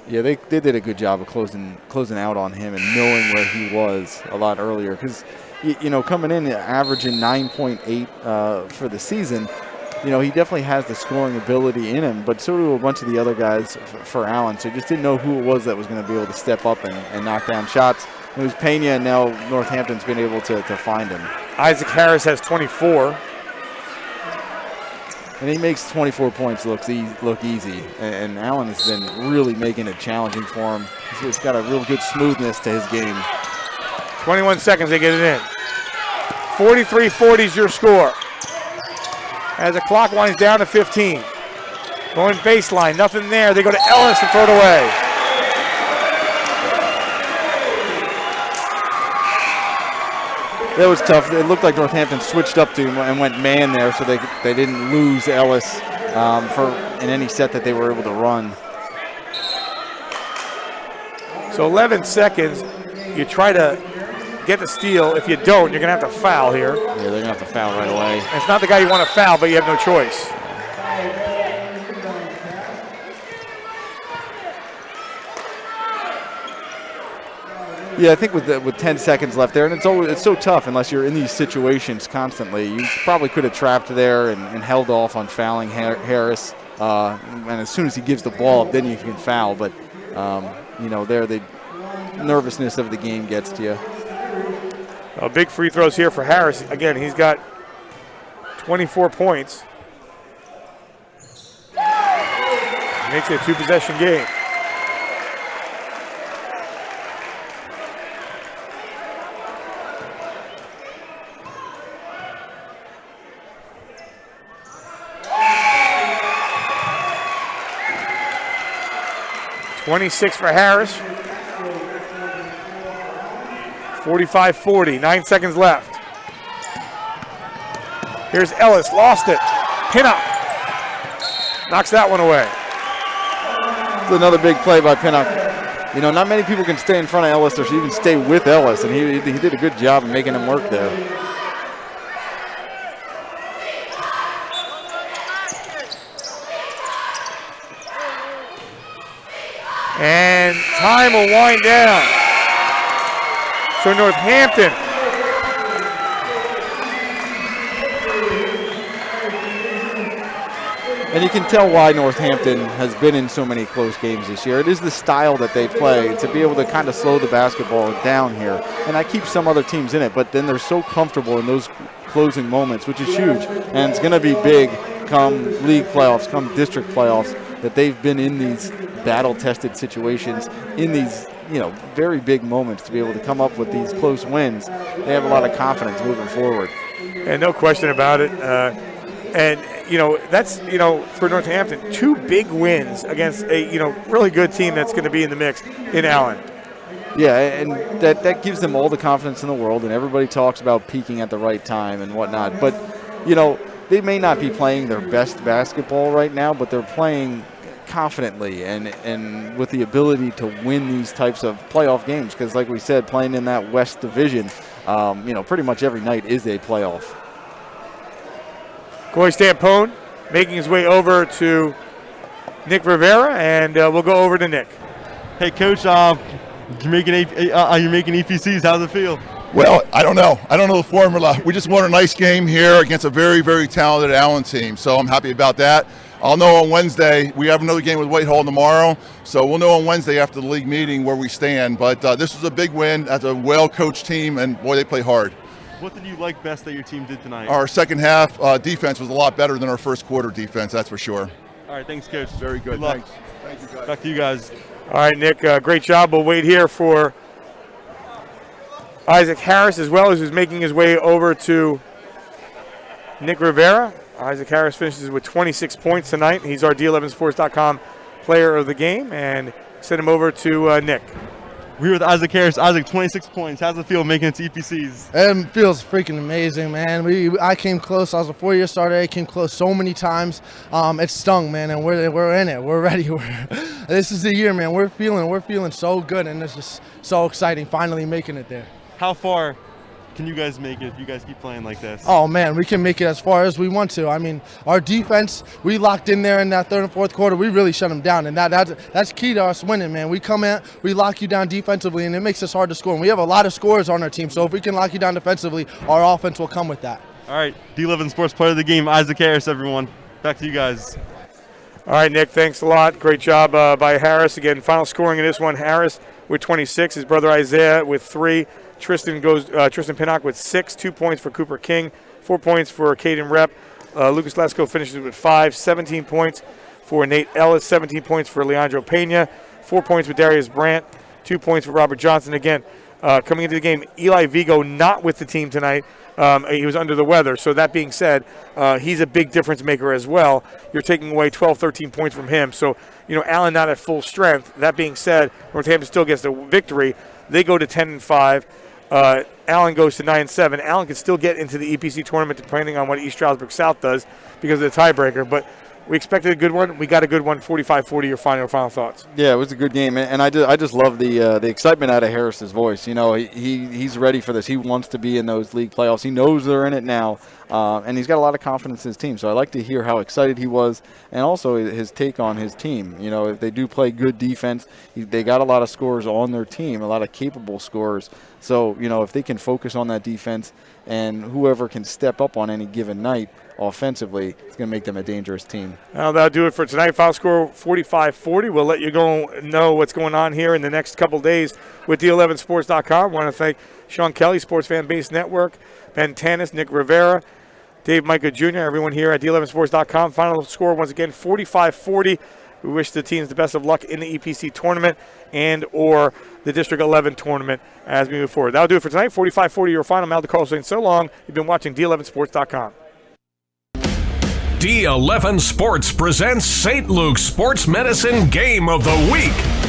Yeah, they did a good job of closing out on him and knowing where he was a lot earlier. Because, coming in averaging 9.8 for the season, he definitely has the scoring ability in him, but so do a bunch of the other guys for Allen. So just didn't know who it was that was going to be able to step up and knock down shots. It was Pena, and now Northampton's been able to find him. Isaac Harris has 24. And he makes 24 points look easy. And Allen has been really making it challenging for him. He's got a real good smoothness to his game. 21 seconds, they get it in. 43-40 is your score. As the clock winds down to 15. Going baseline, nothing there. They go to Ellis and throw it away. That was tough. It looked like Northampton switched up to him and went man there, so they didn't lose Ellis in any set that they were able to run. So 11 seconds. You try to get the steal. If you don't, you're going to have to foul here. Yeah, they're going to have to foul right away. And it's not the guy you want to foul, but you have no choice. Yeah, I think with 10 seconds left there, and it's so tough unless you're in these situations constantly. You probably could have trapped there and held off on fouling Harris. And as soon as he gives the ball up, then you can foul. But, there the nervousness of the game gets to you. Big free throws here for Harris. Again, he's got 24 points. Makes it a two-possession game. .26 for Harris. 45-40, 9 seconds left. Here's Ellis, lost it. Pinnock knocks that one away. Another big play by Pinnock. Not many people can stay in front of Ellis or even stay with Ellis, and he did a good job of making him work there. And time will wind down. So Northampton and you can tell why Northampton has been in so many close games this year. It is the style that they play to be able to kind of slow the basketball down here. And I keep some other teams in it, but then they're so comfortable in those closing moments, which is huge. And it's going to be big come league playoffs, come district playoffs, that they've been in these battle-tested situations, in these very big moments to be able to come up with these close wins. They have a lot of confidence moving forward. And no question about it. That's, for Northampton, 2 big wins against a, really good team that's going to be in the mix in Allen. Yeah, and that gives them all the confidence in the world, and everybody talks about peaking at the right time and whatnot. But, they may not be playing their best basketball right now, but they're playing confidently and with the ability to win these types of playoff games, because like we said, playing in that West Division, pretty much every night is a playoff. Corey Stampone making his way over to Nick Rivera, and we'll go over to Nick. Hey, Coach, you're making EPCs. How's it feel? Well, I don't know. I don't know the formula. We just won a nice game here against a very, very talented Allen team, so I'm happy about that. I'll know on Wednesday. We have another game with Whitehall tomorrow, so we'll know on Wednesday after the league meeting where we stand. But this was a big win. That's a well-coached team, and, boy, they play hard. What did you like best that your team did tonight? Our second half defense was a lot better than our first quarter defense, that's for sure. All right, thanks, Coach. Very good. Thanks. Thank you, guys. Back to you guys. All right, Nick, great job. We'll wait here for Isaac Harris, as well as who's making his way over to Nick Rivera. Isaac Harris finishes with 26 points tonight. He's our D11sports.com player of the game, and send him over to Nick. We're here with Isaac Harris. Isaac, 26 points. How's it feel making it to EPCs? It feels freaking amazing, man. I came close. I was a 4-year starter. I came close so many times. It stung, man, and we're in it. We're ready. This is the year, man. We're feeling so good, and it's just so exciting finally making it there. How far can you guys make it if you guys keep playing like this? Oh, man, we can make it as far as we want to. I mean, our defense, we locked in there in that third and fourth quarter. We really shut them down, and that's key to us winning, man. We come in, we lock you down defensively, and it makes us hard to score. And we have a lot of scorers on our team, so if we can lock you down defensively, our offense will come with that. All right, D11 Sports Player of the Game, Isaac Harris, everyone. Back to you guys. All right, Nick, thanks a lot. Great job by Harris. Again, final scoring in this one, Harris with 26, his brother Isaiah with 3. Tristan Pinnock with 6, 2 points for Cooper King, 4 points for Caden Rep. Lucas Lesko finishes with 5, 17 points for Nate Ellis, 17 points for Leandro Pena, 4 points for Darius Brandt, 2 points for Robert Johnson. Again, coming into the game, Eli Vigo not with the team tonight. He was under the weather. So that being said, he's a big difference maker as well. You're taking away 12, 13 points from him. So, Allen not at full strength. That being said, Northampton still gets the victory. They go to 10-5. Allen goes to 9-7. Allen can still get into the EPC tournament depending on what East Stroudsburg South does because of the tiebreaker. But we expected a good one. We got a good one, 45-40. Your final thoughts? Yeah, it was a good game, and I just love the excitement out of Harris's voice. He's ready for this. He wants to be in those league playoffs. He knows they're in it now, and he's got a lot of confidence in his team. So I like to hear how excited he was, and also his take on his team. If they do play good defense, they got a lot of scorers on their team, a lot of capable scorers. So if they can focus on that defense, and whoever can step up on any given night offensively, it's going to make them a dangerous team. Well, that'll do it for tonight. Final score 45-40. We'll let you know what's going on here in the next couple days with D11sports.com. I want to thank Sean Kelly, Sports Fan Base Network, Ben Tanis, Nick Rivera, Dave Micah Jr., everyone here at D11sports.com. Final score, once again, 45-40. We wish the teams the best of luck in the EPC tournament and or the District 11 tournament as we move forward. That'll do it for tonight. 45-40, your final. Mal DeCarlo saying so long. You've been watching D11sports.com. D11 Sports presents St. Luke's Sports Medicine Game of the Week.